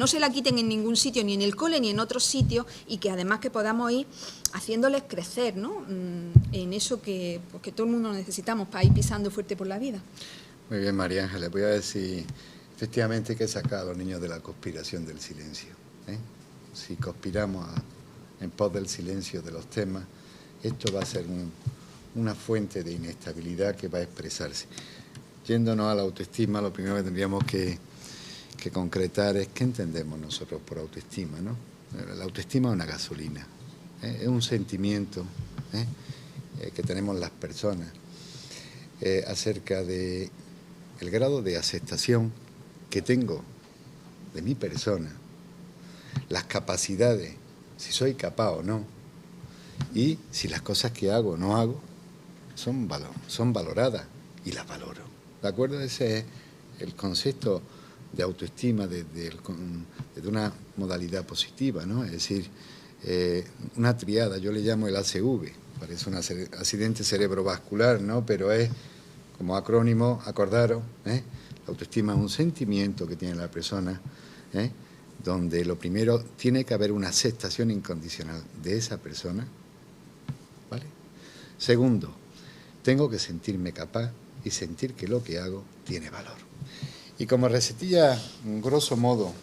se la quiten en ningún sitio, ni en el cole ni en otros sitios, y que además que podamos ir haciéndoles crecer, ¿no? En eso que todo el mundo necesitamos para ir pisando fuerte por la vida. Muy bien, María Ángeles, voy a decir efectivamente que sacar a los niños de la conspiración del silencio. Si conspiramos en pos del silencio de los temas, esto va a ser una fuente de inestabilidad que va a expresarse. yéndonos a la autoestima, lo primero que tendríamos que concretar es qué entendemos nosotros por autoestima, ¿no? La autoestima es una gasolina, es un sentimiento que tenemos las personas acerca de el grado de aceptación que tengo de mi persona, las capacidades, si soy capaz o no, y si las cosas que hago o no hago son valoradas y las valoro. ¿De acuerdo? Ese es el concepto de autoestima desde una modalidad positiva, ¿no? Es decir, una triada, yo le llamo el ACV, parece un accidente cerebrovascular, ¿no? Pero es, como acrónimo, acordaros, la autoestima es un sentimiento que tiene la persona, donde lo primero tiene que haber una aceptación incondicional de esa persona, ¿vale? Segundo, tengo que sentirme capaz y sentir que lo que hago tiene valor. Y como recetilla, grosso modo,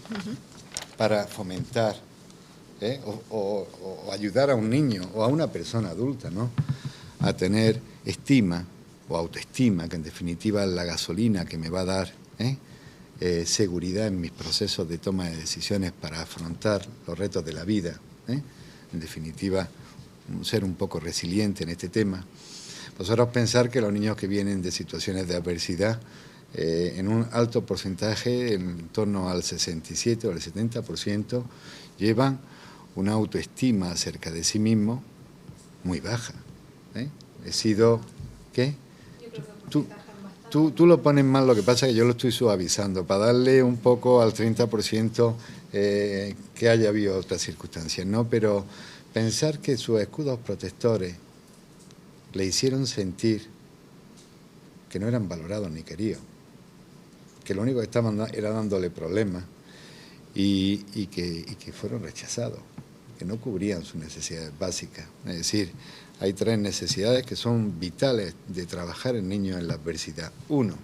para fomentar o ayudar a un niño o a una persona adulta, ¿no?, a tener estima o autoestima, que en definitiva es la gasolina que me va a dar seguridad en mis procesos de toma de decisiones para afrontar los retos de la vida, en definitiva, ser un poco resiliente en este tema. Vosotros pensar que los niños que vienen de situaciones de adversidad, en un alto porcentaje, en torno al 67 o al 70%, llevan una autoestima acerca de sí mismo muy baja. He sido, ¿qué? Tú lo pones mal, lo que pasa es que yo lo estoy suavizando para darle un poco al 30% que haya habido otras circunstancias, ¿no? Pero pensar que sus escudos protectores le hicieron sentir que no eran valorados ni queridos, que lo único que estaban era dándole problemas y que fueron rechazados, que no cubrían sus necesidades básicas. Es decir, hay 3 necesidades que son vitales de trabajar en niños en la adversidad. 1,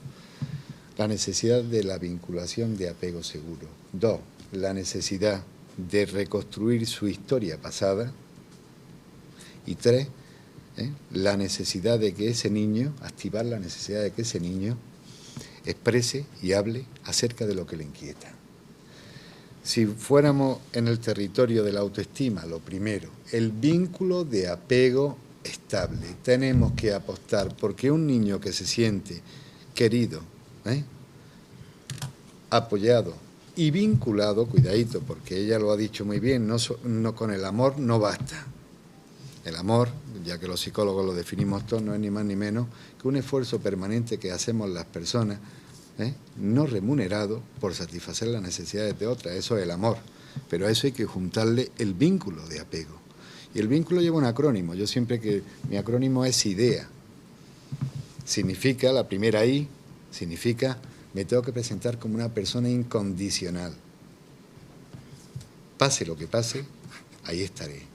la necesidad de la vinculación de apego seguro. 2, la necesidad de reconstruir su historia pasada. Y 3, la necesidad de que ese niño, activar la necesidad de que ese niño exprese y hable acerca de lo que le inquieta. Si fuéramos en el territorio de la autoestima, lo primero, el vínculo de apego estable. Tenemos que apostar porque un niño que se siente querido, apoyado y vinculado, cuidadito, porque ella lo ha dicho muy bien, no con el amor no basta. El amor, ya que los psicólogos lo definimos todos, no es ni más ni menos que un esfuerzo permanente que hacemos las personas, no remunerado por satisfacer las necesidades de otras. Eso es el amor, pero a eso hay que juntarle el vínculo de apego. Y el vínculo lleva un acrónimo. Yo siempre que mi acrónimo es IDEA. Significa, la primera I, significa me tengo que presentar como una persona incondicional. Pase lo que pase, ahí estaré.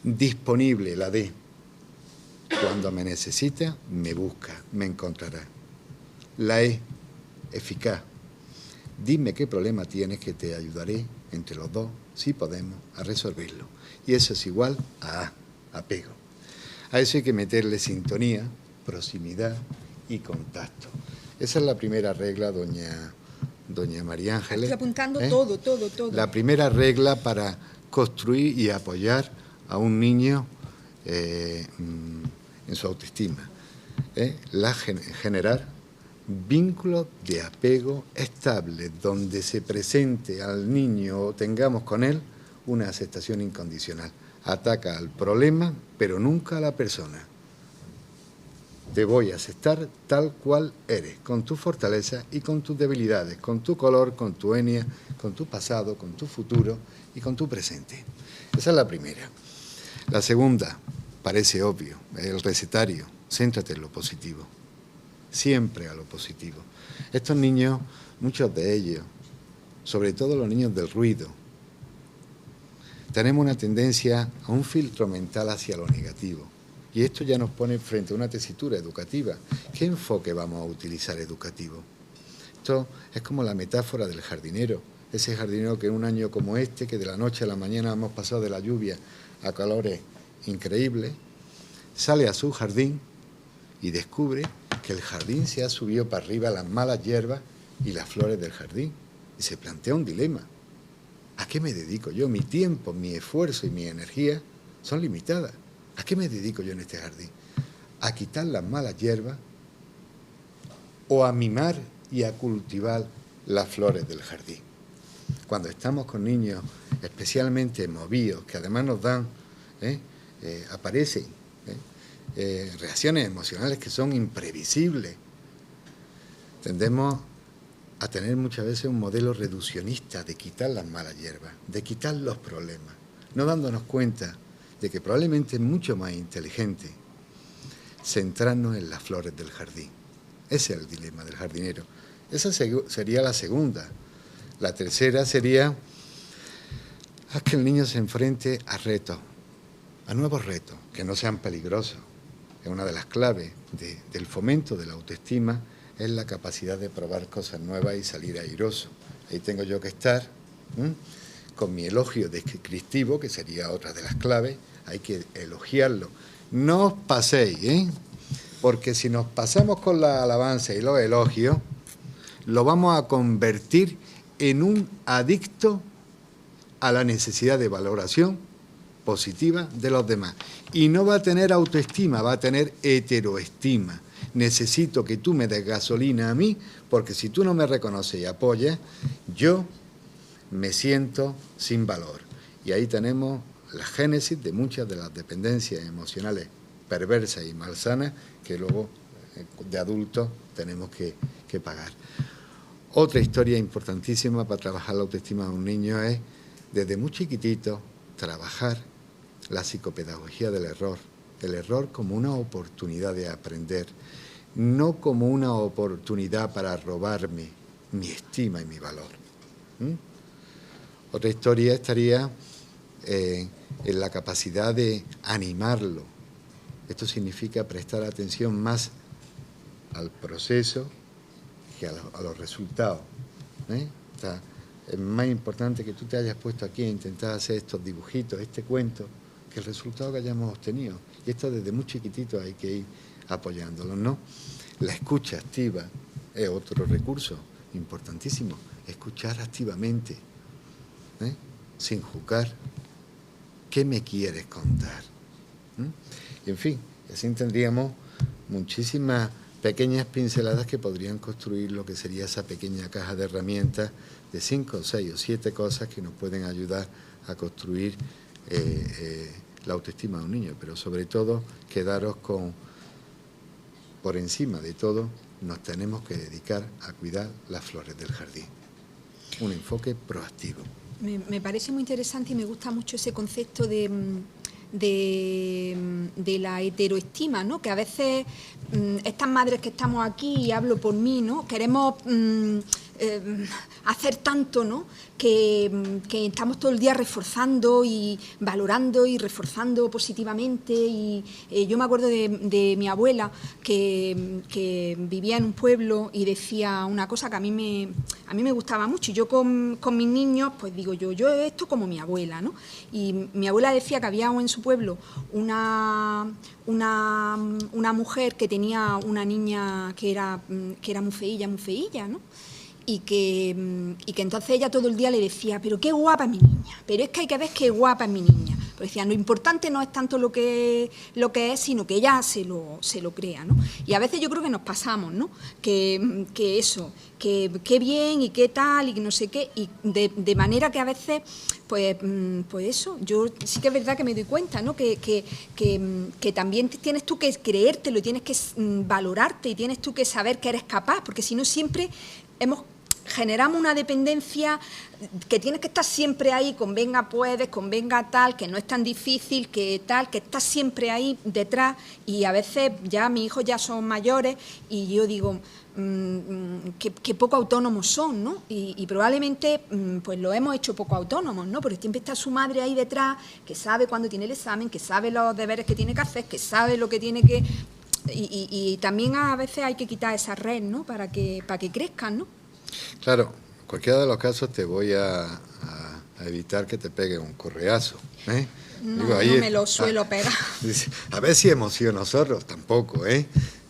Disponible, la D. Cuando me necesita, me busca, me encontrará. La E, eficaz. Dime qué problema tienes que te ayudaré entre los dos, si podemos, a resolverlo. Y eso es igual a apego. A eso hay que meterle sintonía, proximidad y contacto. Esa es la primera regla, doña María Ángeles. Estoy apuntando todo. La primera regla para construir y apoyar a un niño en su autoestima. Generar vínculos de apego estable, donde se presente al niño o tengamos con él una aceptación incondicional. Ataca al problema, pero nunca a la persona. Te voy a aceptar tal cual eres, con tus fortalezas y con tus debilidades, con tu color, con tu etnia, con tu pasado, con tu futuro y con tu presente. Esa es la primera. La segunda, parece obvio, el recetario, céntrate en lo positivo. Siempre a lo positivo. Estos niños, muchos de ellos, sobre todo los niños del ruido, tenemos una tendencia a un filtro mental hacia lo negativo. Y esto ya nos pone frente a una tesitura educativa. ¿Qué enfoque vamos a utilizar educativo? Esto es como la metáfora del jardinero. Ese jardinero que en un año como este, que de la noche a la mañana hemos pasado de la lluvia a calores increíbles, sale a su jardín y descubre que el jardín se ha subido para arriba las malas hierbas y las flores del jardín. Y se plantea un dilema. ¿A qué me dedico yo? Mi tiempo, mi esfuerzo y mi energía son limitadas. ¿A qué me dedico yo en este jardín? ¿A quitar las malas hierbas o a mimar y a cultivar las flores del jardín? Cuando estamos con niños especialmente movidos, que además nos dan, aparecen reacciones emocionales que son imprevisibles, tendemos a tener muchas veces un modelo reduccionista de quitar las malas hierbas, de quitar los problemas, no dándonos cuenta de que probablemente es mucho más inteligente centrarnos en las flores del jardín. Ese es el dilema del jardinero. Esa sería la segunda. La tercera sería haz que el niño se enfrente a retos, a nuevos retos, que no sean peligrosos. Es una de las claves del fomento de la autoestima, es la capacidad de probar cosas nuevas y salir airoso. Ahí tengo yo que estar con mi elogio descriptivo, que sería otra de las claves. Hay que elogiarlo. No os paséis, porque si nos pasamos con la alabanza y los elogios, lo vamos a convertir en un adicto a la necesidad de valoración positiva de los demás. Y no va a tener autoestima, va a tener heteroestima. Necesito que tú me des gasolina a mí, porque si tú no me reconoces y apoyas, yo me siento sin valor. Y ahí tenemos la génesis de muchas de las dependencias emocionales perversas y malsanas que luego de adultos tenemos que pagar. Otra historia importantísima para trabajar la autoestima de un niño es, desde muy chiquitito, trabajar la psicopedagogía del error como una oportunidad de aprender, no como una oportunidad para robarme mi estima y mi valor. Otra historia estaría en la capacidad de animarlo. Esto significa prestar atención más al proceso que a los resultados. Es más importante que tú te hayas puesto aquí a intentar hacer estos dibujitos, este cuento, que el resultado que hayamos obtenido. Y esto desde muy chiquitito hay que ir apoyándolo, ¿no? La escucha activa es otro recurso importantísimo. Escuchar activamente, sin juzgar. ¿Qué me quieres contar? Y en fin, así tendríamos muchísimas pequeñas pinceladas que podrían construir lo que sería esa pequeña caja de herramientas de 5, 6 o 7 cosas que nos pueden ayudar a construir la autoestima de un niño, pero sobre todo quedaros con, por encima de todo, nos tenemos que dedicar a cuidar las flores del jardín. Un enfoque proactivo. Me parece muy interesante y me gusta mucho ese concepto de la heteroestima, ¿no? Que a veces estas madres que estamos aquí, y hablo por mí, ¿no? Queremos hacer tanto, ¿no? Que estamos todo el día reforzando y valorando y reforzando positivamente. Y yo me acuerdo de mi abuela que vivía en un pueblo y decía una cosa que a mí me gustaba mucho. Y yo con mis niños, pues digo yo esto como mi abuela, ¿no? Y mi abuela decía que había en su pueblo una mujer que tenía una niña que era muy feilla, ¿no? Y que entonces ella todo el día le decía, pero qué guapa es mi niña, pero es que hay que ver qué guapa es mi niña. Pues decía, lo importante no es tanto lo que es, sino que ella se lo crea, ¿no? Y a veces yo creo que nos pasamos, ¿no? Que eso, que qué bien y qué tal y que no sé qué, y de manera que a veces, pues eso, yo sí que es verdad que me doy cuenta, ¿no? Que también tienes tú que creértelo y tienes que valorarte y tienes tú que saber que eres capaz, porque si no siempre generamos una dependencia que tienes que estar siempre ahí con venga puedes, con venga tal, que no es tan difícil, que tal, que estás siempre ahí detrás, y a veces ya mis hijos ya son mayores y yo digo que poco autónomos son, ¿no? Y probablemente pues lo hemos hecho poco autónomos, ¿no? Porque siempre está su madre ahí detrás, que sabe cuándo tiene el examen, que sabe los deberes que tiene que hacer, que sabe lo que tiene que... Y también a veces hay que quitar esa red, ¿no? Para que crezcan, ¿no? Claro, en cualquiera de los casos te voy a evitar que te pegue un correazo. No, digo, ahí no me lo suelo pegar. A ver si emociono nosotros, tampoco,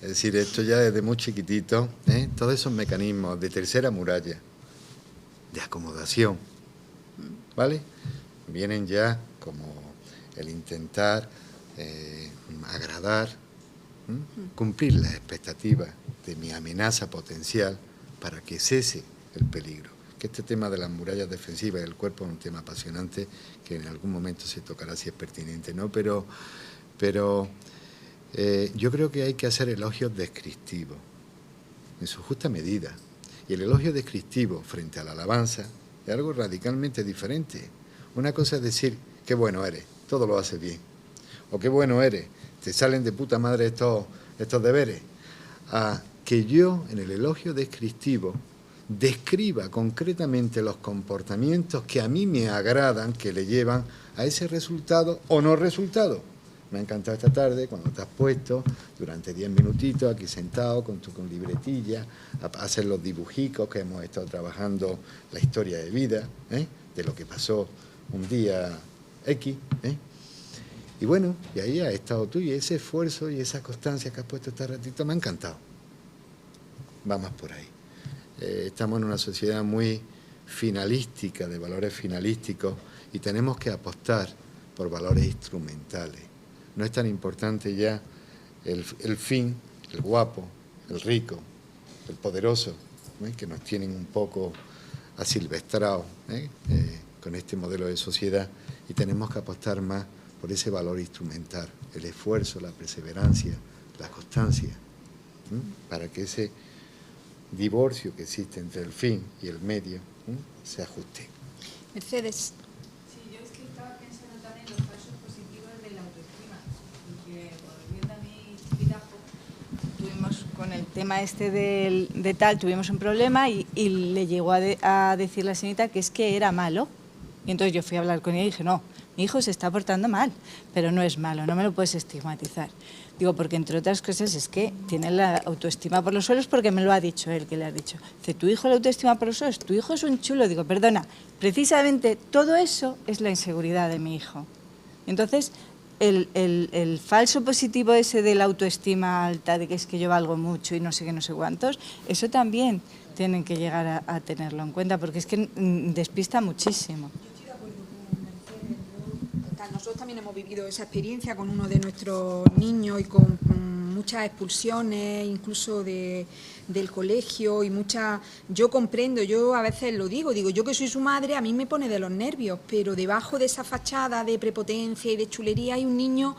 Es decir, esto ya desde muy chiquitito, todos esos mecanismos de tercera muralla, de acomodación, ¿vale? Vienen ya como el intentar agradar, cumplir las expectativas de mi amenaza potencial para que cese el peligro. Que este tema de las murallas defensivas del cuerpo es un tema apasionante que en algún momento se tocará si es pertinente, ¿no? Pero yo creo que hay que hacer elogios descriptivos en su justa medida. Y el elogio descriptivo frente a la alabanza es algo radicalmente diferente. Una cosa es decir, qué bueno eres, todo lo haces bien. O qué bueno eres, te salen de puta madre estos deberes. A que yo, en el elogio descriptivo, describa concretamente los comportamientos que a mí me agradan, que le llevan a ese resultado o no resultado. Me ha encantado esta tarde cuando te has puesto durante 10 minutitos aquí sentado con tu libretilla a hacer los dibujicos que hemos estado trabajando, la historia de vida, de lo que pasó un día X. Y bueno, y ahí has estado tú y ese esfuerzo y esa constancia que has puesto este ratito me ha encantado. Vamos por ahí. Estamos en una sociedad muy finalística, de valores finalísticos, y tenemos que apostar por valores instrumentales. No es tan importante ya el fin, el guapo, el rico, el poderoso, que nos tienen un poco asilvestrados con este modelo de sociedad, y tenemos que apostar más por ese valor instrumental, el esfuerzo, la perseverancia, la constancia, para que ese divorcio que existe entre el fin y el medio se ajuste. Mercedes. Sí, yo es que estaba pensando también en los falsos positivos de la autoestima, porque volviendo a mi chiquitajo, tuvimos con el tema este de tal, tuvimos un problema y le llegó a decir la señorita que es que era malo, y entonces yo fui a hablar con ella y dije, no, mi hijo se está portando mal, pero no es malo, no me lo puedes estigmatizar. Digo, porque entre otras cosas es que tiene la autoestima por los suelos porque me lo ha dicho él, que le ha dicho. Dice, ¿tu hijo la autoestima por los suelos? ¿Tu hijo es un chulo? Digo, perdona, precisamente todo eso es la inseguridad de mi hijo. Entonces, el falso positivo ese de la autoestima alta, de que es que yo valgo mucho y no sé qué, no sé cuántos, eso también tienen que llegar a tenerlo en cuenta, porque es que despista muchísimo. Nosotros también hemos vivido esa experiencia con uno de nuestros niños y con muchas expulsiones, incluso del colegio y muchas... Yo comprendo, yo a veces lo digo, yo que soy su madre, a mí me pone de los nervios, pero debajo de esa fachada de prepotencia y de chulería hay un niño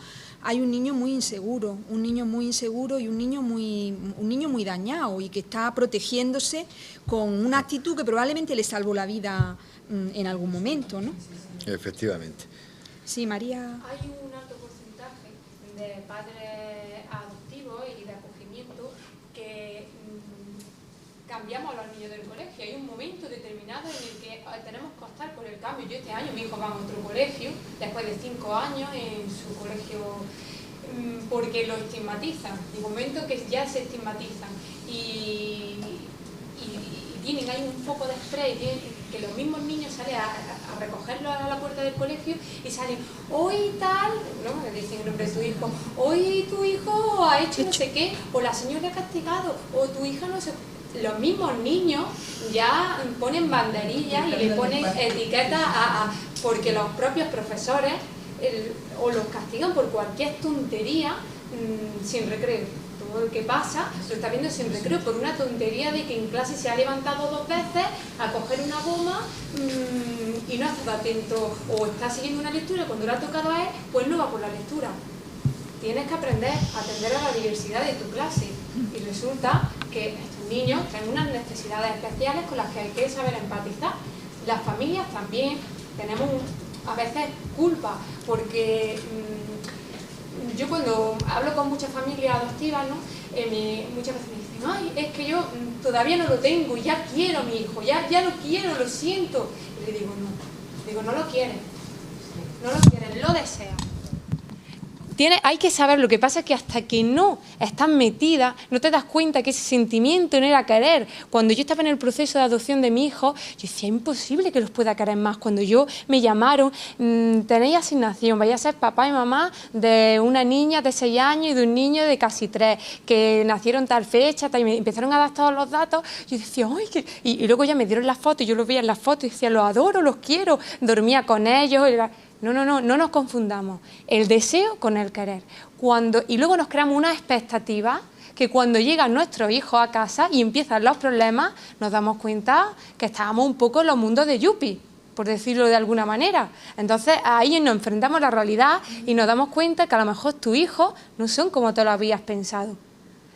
muy inseguro, y un niño muy dañado y que está protegiéndose con una actitud que probablemente le salvó la vida en algún momento, ¿no? Efectivamente. Sí, María. Hay un alto porcentaje de padres adoptivos y de acogimiento que cambiamos a los niños del colegio. Hay un momento determinado en el que tenemos que optar por el cambio. Yo este año mi hijo va a otro colegio, después de 5 años en su colegio, porque lo estigmatizan. Hay un momento que ya se estigmatizan y tienen ahí un poco de spray, que los mismos niños salen a recogerlo a la puerta del colegio y salen, hoy tal, ¿no? Le dicen el nombre de tu hijo, hoy tu hijo ha hecho no sé qué, o la señora ha castigado, o tu hija no sé. Los mismos niños ya ponen banderillas y le ponen etiquetas porque los propios profesores o los castigan por cualquier tontería sin recreo. Todo lo que pasa lo está viendo sin recreo por una tontería de que en clase se ha levantado 2 veces a coger una goma y no ha estado atento o está siguiendo una lectura, cuando le ha tocado a él, pues no va por la lectura. Tienes que aprender a atender a la diversidad de tu clase y resulta que estos niños tienen unas necesidades especiales con las que hay que saber empatizar. Las familias también tenemos a veces culpa porque... yo cuando hablo con muchas familias adoptivas, ¿no? Muchas veces me dicen, ay, es que yo todavía no lo tengo, ya quiero a mi hijo, ya lo quiero, lo siento. Y le digo, no lo quieres, lo deseas. hay que saber, lo que pasa es que hasta que no estás metida, no te das cuenta que ese sentimiento no era querer. Cuando yo estaba en el proceso de adopción de mi hijo, yo decía, imposible que los pueda querer más. Cuando me llamaron, tenéis asignación, vais a ser papá y mamá de una niña de 6 años y de un niño de casi 3, que nacieron tal fecha, y me empezaron a dar todos los datos, yo decía, ¡ay! Y luego ya me dieron las fotos, yo los veía en las fotos y decía, los adoro, los quiero, dormía con ellos. No nos confundamos el deseo con el querer. Y luego nos creamos una expectativa que cuando llegan nuestros hijos a casa y empiezan los problemas, nos damos cuenta que estábamos un poco en los mundos de Yuppie, por decirlo de alguna manera. Entonces ahí nos enfrentamos a la realidad y nos damos cuenta que a lo mejor tus hijos no son como tú lo habías pensado.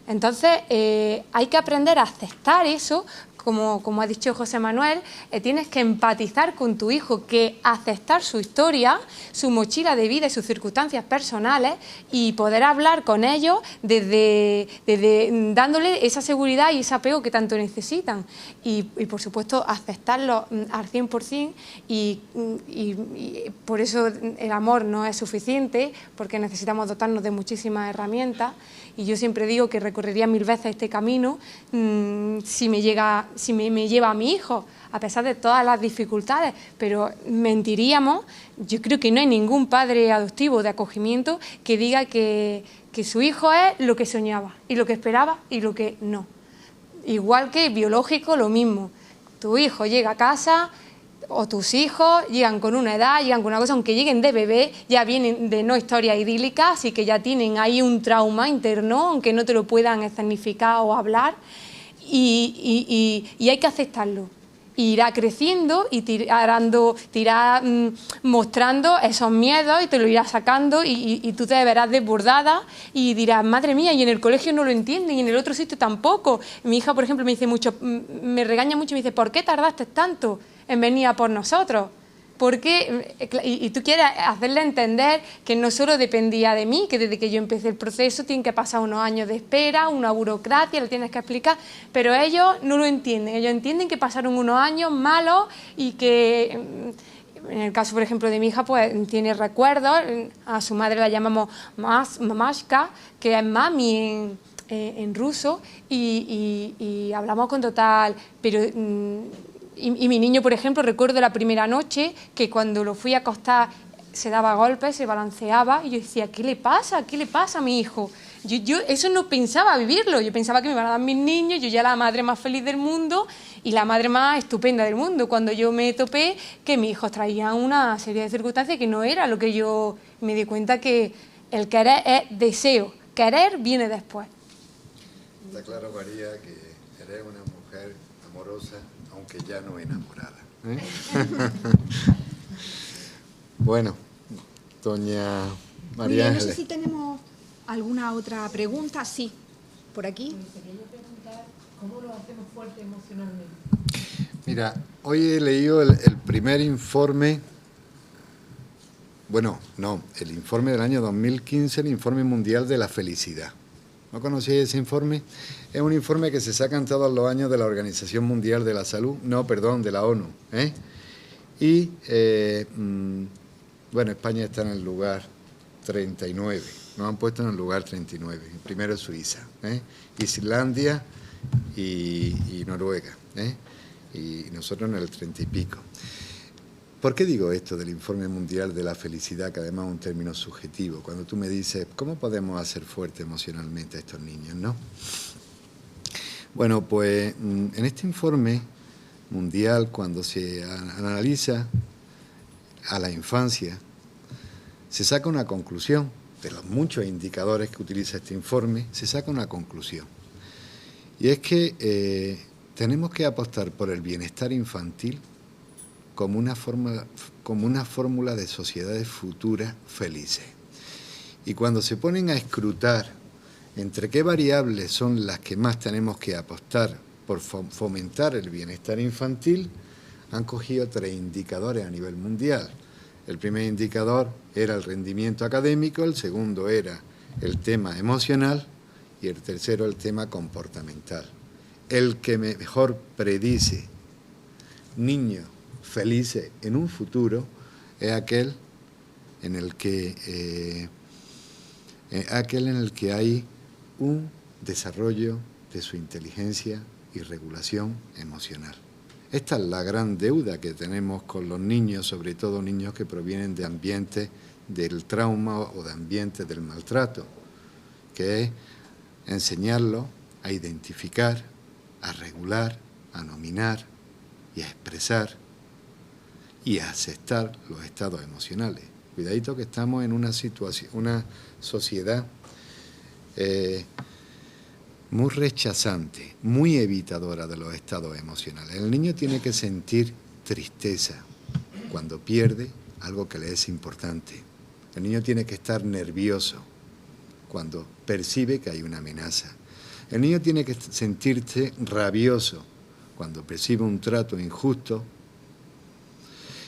Entonces hay que aprender a aceptar eso. Como ha dicho José Manuel, tienes que empatizar con tu hijo, que aceptar su historia, su mochila de vida y sus circunstancias personales y poder hablar con ellos desde dándole esa seguridad y ese apego que tanto necesitan. Y por supuesto, aceptarlo al 100% y por eso el amor no es suficiente, porque necesitamos dotarnos de muchísimas herramientas. Y yo siempre digo que recorrería 1000 veces este camino si me lleva a mi hijo, a pesar de todas las dificultades, pero mentiríamos. Yo creo que no hay ningún padre adoptivo de acogimiento que diga que su hijo es lo que soñaba y lo que esperaba y lo que no. Igual que biológico, lo mismo. Tu hijo llega a casa, o tus hijos llegan con una edad, llegan con una cosa, aunque lleguen de bebé, ya vienen de no historia idílica, así que ya tienen ahí un trauma interno, aunque no te lo puedan escenificar o hablar, y hay que aceptarlo. Irá creciendo y irá mostrando esos miedos y te lo irá sacando y tú te verás desbordada y dirás, madre mía, y en el colegio no lo entienden y en el otro sitio tampoco. Mi hija, por ejemplo, me regaña mucho y me dice, ¿por qué tardaste tanto en venir a por nosotros? Porque, y tú quieres hacerle entender que no solo dependía de mí, que desde que yo empecé el proceso tienen que pasar unos años de espera, una burocracia, le tienes que explicar, pero ellos no lo entienden. Ellos entienden que pasaron unos años malos y que, en el caso, por ejemplo, de mi hija, pues tiene recuerdos. A su madre la llamamos mamashka, que es mami en ruso, y hablamos con total... pero y mi niño, por ejemplo, recuerdo la primera noche que cuando lo fui a acostar se daba golpes, se balanceaba y yo decía, ¿qué le pasa? ¿Qué le pasa a mi hijo? Yo eso no pensaba vivirlo, yo pensaba que me iban a dar mis niños, yo ya la madre más feliz del mundo y la madre más estupenda del mundo, cuando yo me topé que mis hijos traían una serie de circunstancias que no era lo que yo me di cuenta, que el querer es deseo, querer viene después. Está claro, María, que eres una mujer amorosa, aunque ya no enamorada. Bueno, doña María Ángeles. No sé si tenemos alguna otra pregunta. Sí, por aquí. Me quería preguntar cómo lo hacemos fuerte emocionalmente. Mira, hoy he leído el primer informe, el informe del año 2015, el informe mundial de la felicidad. ¿No conocéis ese informe? Es un informe que se sacan todos los años de la Organización Mundial de la Salud, de la ONU. Y, España está en el lugar 39, nos han puesto en el lugar 39. El primero es Suiza, Islandia y Noruega, y nosotros en el 30 y pico. ¿Por qué digo esto del informe mundial de la felicidad, que además es un término subjetivo? Cuando tú me dices, ¿cómo podemos hacer fuerte emocionalmente a estos niños, no? Bueno, pues en este informe mundial, cuando se analiza a la infancia, se saca una conclusión. De los muchos indicadores que utiliza este informe, se saca una conclusión. Y es que tenemos que apostar por el bienestar infantil como una fórmula de sociedades futuras felices. Y cuando se ponen a escrutar entre qué variables son las que más tenemos que apostar por fomentar el bienestar infantil, han cogido 3 indicadores a nivel mundial. El primer indicador era el rendimiento académico, el segundo era el tema emocional y el tercero el tema comportamental. El que mejor predice niños felices en un futuro es aquel en el que aquel en el que hay un desarrollo de su inteligencia y regulación emocional. Esta es la gran deuda que tenemos con los niños, sobre todo niños que provienen de ambientes del trauma o de ambientes del maltrato, que es enseñarlos a identificar, a regular, a nominar y a expresar y a aceptar los estados emocionales. Cuidadito que estamos en una situación, una sociedad muy rechazante, muy evitadora de los estados emocionales. El niño tiene que sentir tristeza cuando pierde algo que le es importante. El niño tiene que estar nervioso cuando percibe que hay una amenaza. El niño tiene que sentirse rabioso cuando percibe un trato injusto.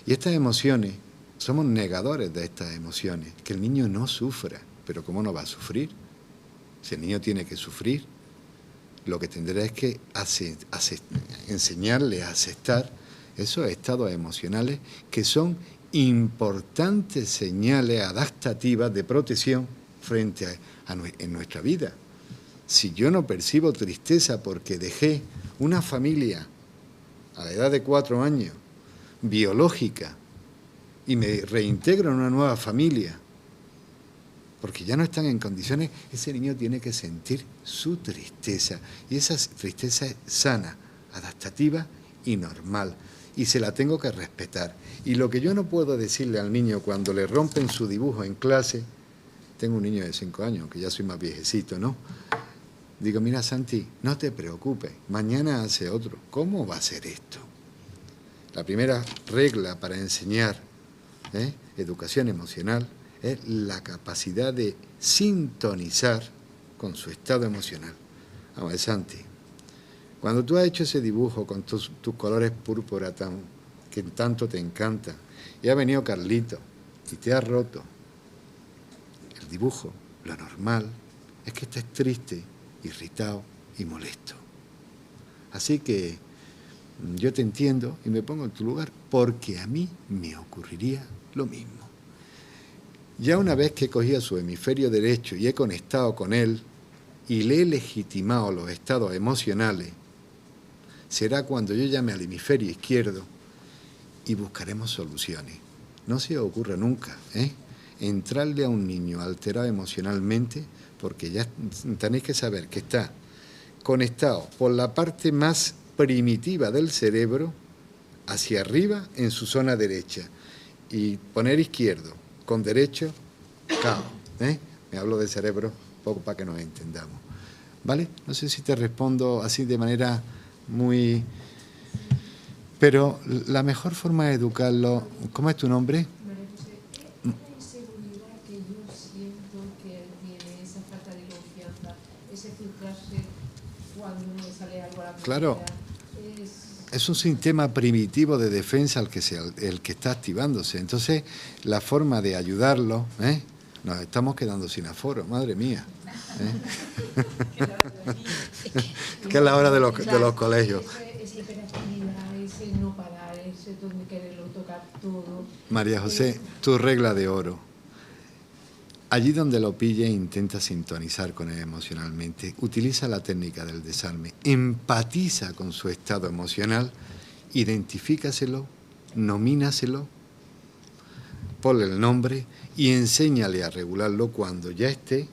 Y estas emociones, somos negadores de estas emociones, que el niño no sufra. Pero ¿cómo no va a sufrir? Si el niño tiene que sufrir, lo que tendrá es que enseñarle a aceptar esos estados emocionales que son importantes señales adaptativas de protección frente en nuestra vida. Si yo no percibo tristeza porque dejé una familia a la edad de 4 años, biológica, y me reintegro en una nueva familia, porque ya no están en condiciones, ese niño tiene que sentir su tristeza. Y esa tristeza es sana, adaptativa y normal. Y se la tengo que respetar. Y lo que yo no puedo decirle al niño cuando le rompen su dibujo en clase, tengo un niño de 5 años, que ya soy más viejecito, ¿no? Digo, mira Santi, no te preocupes, mañana hace otro. ¿Cómo va a ser esto? La primera regla para enseñar educación emocional es la capacidad de sintonizar con su estado emocional. Vamos a ver, Santi, cuando tú has hecho ese dibujo con tus colores púrpura que tanto te encantan, y ha venido Carlito y te ha roto el dibujo, lo normal es que estés triste, irritado y molesto. Así que yo te entiendo y me pongo en tu lugar, porque a mí me ocurriría lo mismo. Ya una vez que he cogido su hemisferio derecho y he conectado con él y le he legitimado los estados emocionales, será cuando yo llame al hemisferio izquierdo y buscaremos soluciones. No se os ocurra nunca, entrarle a un niño alterado emocionalmente, porque ya tenéis que saber que está conectado por la parte más primitiva del cerebro hacia arriba en su zona derecha, y poner izquierdo con derecho, caos. Me hablo de cerebro poco para que nos entendamos. ¿Vale? No sé si te respondo así de manera muy... Pero la mejor forma de educarlo... ¿Cómo es tu nombre? María José, esa inseguridad que yo siento que él tiene, esa falta de confianza, ese filtrarse cuando me sale algo a la primera, claro. Es un sistema primitivo de defensa el que está activándose. Entonces, la forma de ayudarlo, nos estamos quedando sin aforo, madre mía. Que es la hora de los colegios. Esa hiperactividad, ese no parar, ese donde quererlo tocar todo. María José, tu regla de oro. Allí donde lo pille, intenta sintonizar con él emocionalmente. Utiliza la técnica del desarme. Empatiza con su estado emocional. Identifícaselo, nomínaselo, ponle el nombre y enséñale a regularlo cuando ya esté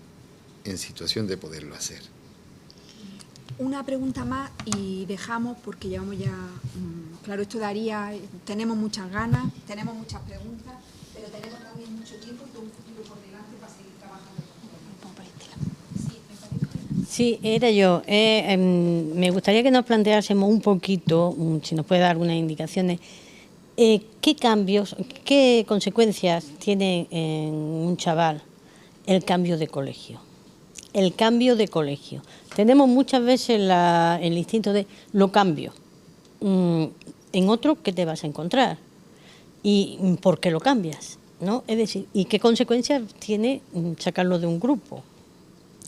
en situación de poderlo hacer. Una pregunta más y dejamos, porque llevamos ya... claro, esto daría... Tenemos muchas ganas, tenemos muchas preguntas, pero tenemos también mucho tiempo y todo un futuro por delante para seguir trabajando con esto. Sí, era yo. Me gustaría que nos planteásemos un poquito, si nos puede dar algunas indicaciones, qué cambios, qué consecuencias tiene en un chaval el cambio de colegio. El cambio de colegio. Tenemos muchas veces el instinto de lo cambio. En otro, ¿qué te vas a encontrar? ¿Y por qué lo cambias? ¿No? Es decir, ¿y qué consecuencias tiene sacarlo de un grupo?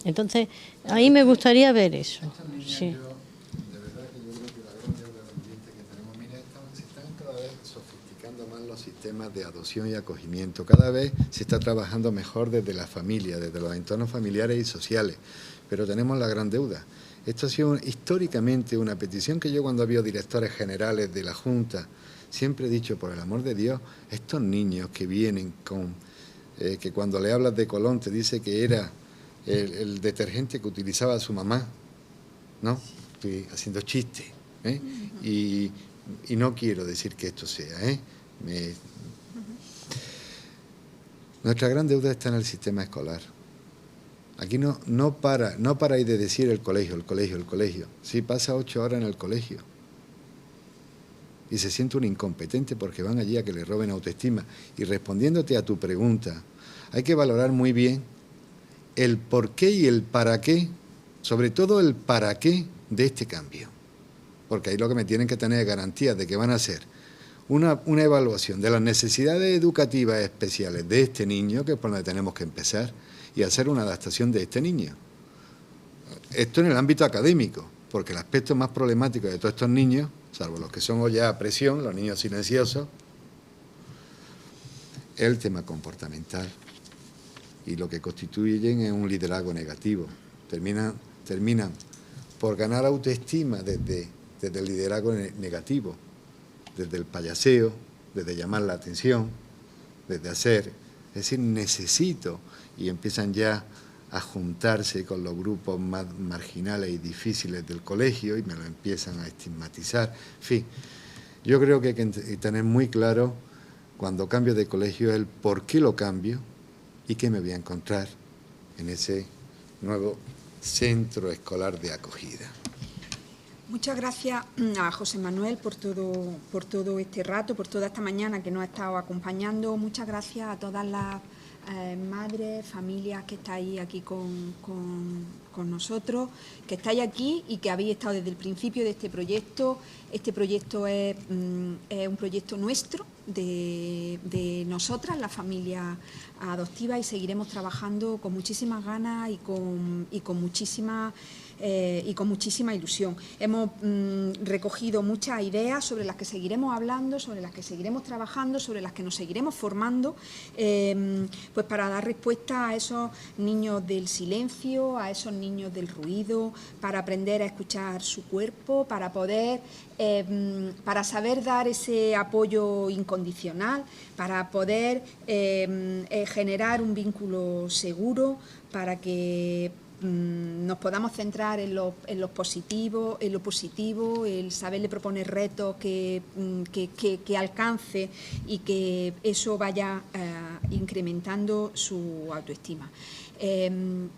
Entonces, ahí me gustaría ver eso. Sí. De verdad que yo creo que la gran deuda pendiente que tenemos, mira, se están cada vez sofisticando más los sistemas sistemas de adopción y acogimiento. Cada vez se está trabajando mejor desde la familia, desde los entornos familiares y sociales, pero tenemos la gran deuda. Esto ha sido históricamente una petición que yo, cuando había directores generales de la Junta, siempre he dicho, por el amor de Dios, estos niños que vienen con... que cuando le hablas de Colón te dice que era el detergente que utilizaba su mamá, ¿no? Estoy haciendo chistes, ¿eh? Y no quiero decir que esto sea, ¿eh? Nuestra gran deuda está en el sistema escolar. Aquí no paráis de decir el colegio. Sí, pasa 8 horas en el colegio. Y se siente un incompetente porque van allí a que le roben autoestima. Y respondiéndote a tu pregunta, hay que valorar muy bien el por qué y el para qué, sobre todo el para qué de este cambio. Porque ahí lo que me tienen que tener es garantías de que van a hacer una evaluación de las necesidades educativas especiales de este niño, que es por donde tenemos que empezar, y hacer una adaptación de este niño. Esto en el ámbito académico, porque el aspecto más problemático de todos estos niños, salvo los que son ya a presión, los niños silenciosos, es el tema comportamental. Y lo que constituyen es un liderazgo negativo. Terminan por ganar autoestima desde el liderazgo negativo, desde el payaseo, desde llamar la atención, desde hacer. Es decir, necesito, y empiezan ya a juntarse con los grupos más marginales y difíciles del colegio y me lo empiezan a estigmatizar. En fin, yo creo que hay que tener muy claro cuando cambio de colegio el por qué lo cambio y qué me voy a encontrar en ese nuevo centro escolar de acogida. Muchas gracias a José Manuel por todo este rato, por toda esta mañana que nos ha estado acompañando. Muchas gracias a todas las madres, familias que estáis aquí con nosotros, que estáis aquí y que habéis estado desde el principio de este proyecto. Este proyecto es un proyecto nuestro, de nosotras, la familia adoptiva, y seguiremos trabajando con muchísimas ganas y con muchísima ilusión. Hemos recogido muchas ideas sobre las que seguiremos hablando, sobre las que seguiremos trabajando, sobre las que nos seguiremos formando, pues para dar respuesta a esos niños del silencio, a esos niños del ruido, para aprender a escuchar su cuerpo, para poder, para saber dar ese apoyo incondicional, para poder generar un vínculo seguro, para que nos podamos centrar en lo positivo, el saberle proponer retos que alcance y que eso vaya incrementando su autoestima.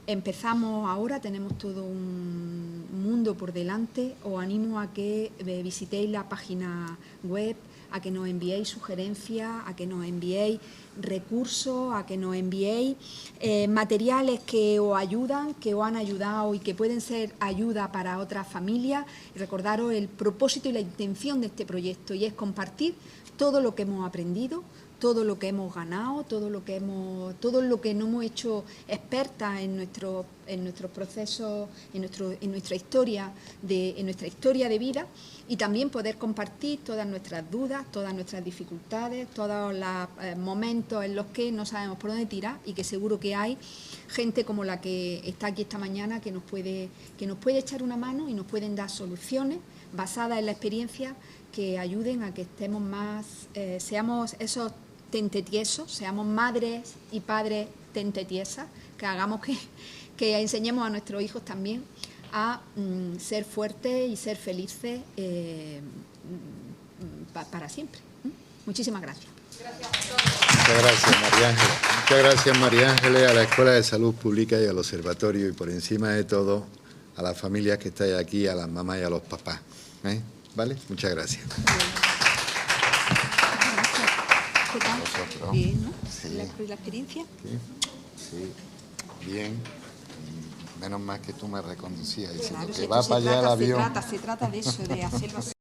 Empezamos ahora, tenemos todo un mundo por delante. Os animo a que visitéis la página web, a que nos enviéis sugerencias, a que nos enviéis recursos, a que nos enviéis materiales que os ayudan, que os han ayudado y que pueden ser ayuda para otras familias. Y recordaros el propósito y la intención de este proyecto, y es compartir todo lo que hemos aprendido, todo lo que hemos ganado, todo lo que nos hemos hecho expertas en nuestros procesos, en nuestra historia de vida, y también poder compartir todas nuestras dudas, todas nuestras dificultades, todos los momentos en los que no sabemos por dónde tirar, y que seguro que hay gente como la que está aquí esta mañana que nos puede echar una mano y nos pueden dar soluciones basadas en la experiencia que ayuden a que estemos más, seamos esos tentetiesos, seamos madres y padres tentetiesas, que hagamos que enseñemos a nuestros hijos también a ser fuertes y ser felices para siempre. Muchísimas gracias. Muchas gracias, María Ángeles. Muchas gracias, María Ángeles, a la Escuela de Salud Pública y al Observatorio, y por encima de todo a las familias que estáis aquí, a las mamás y a los papás. ¿Vale? Muchas gracias. ¿Qué tal? Vosotros. Bien, ¿no? Sí. ¿La experiencia? Sí, bien. Menos mal que tú me reconducías diciendo Claro, que si va esto para allá el avión. se trata de eso, de hacerlo así.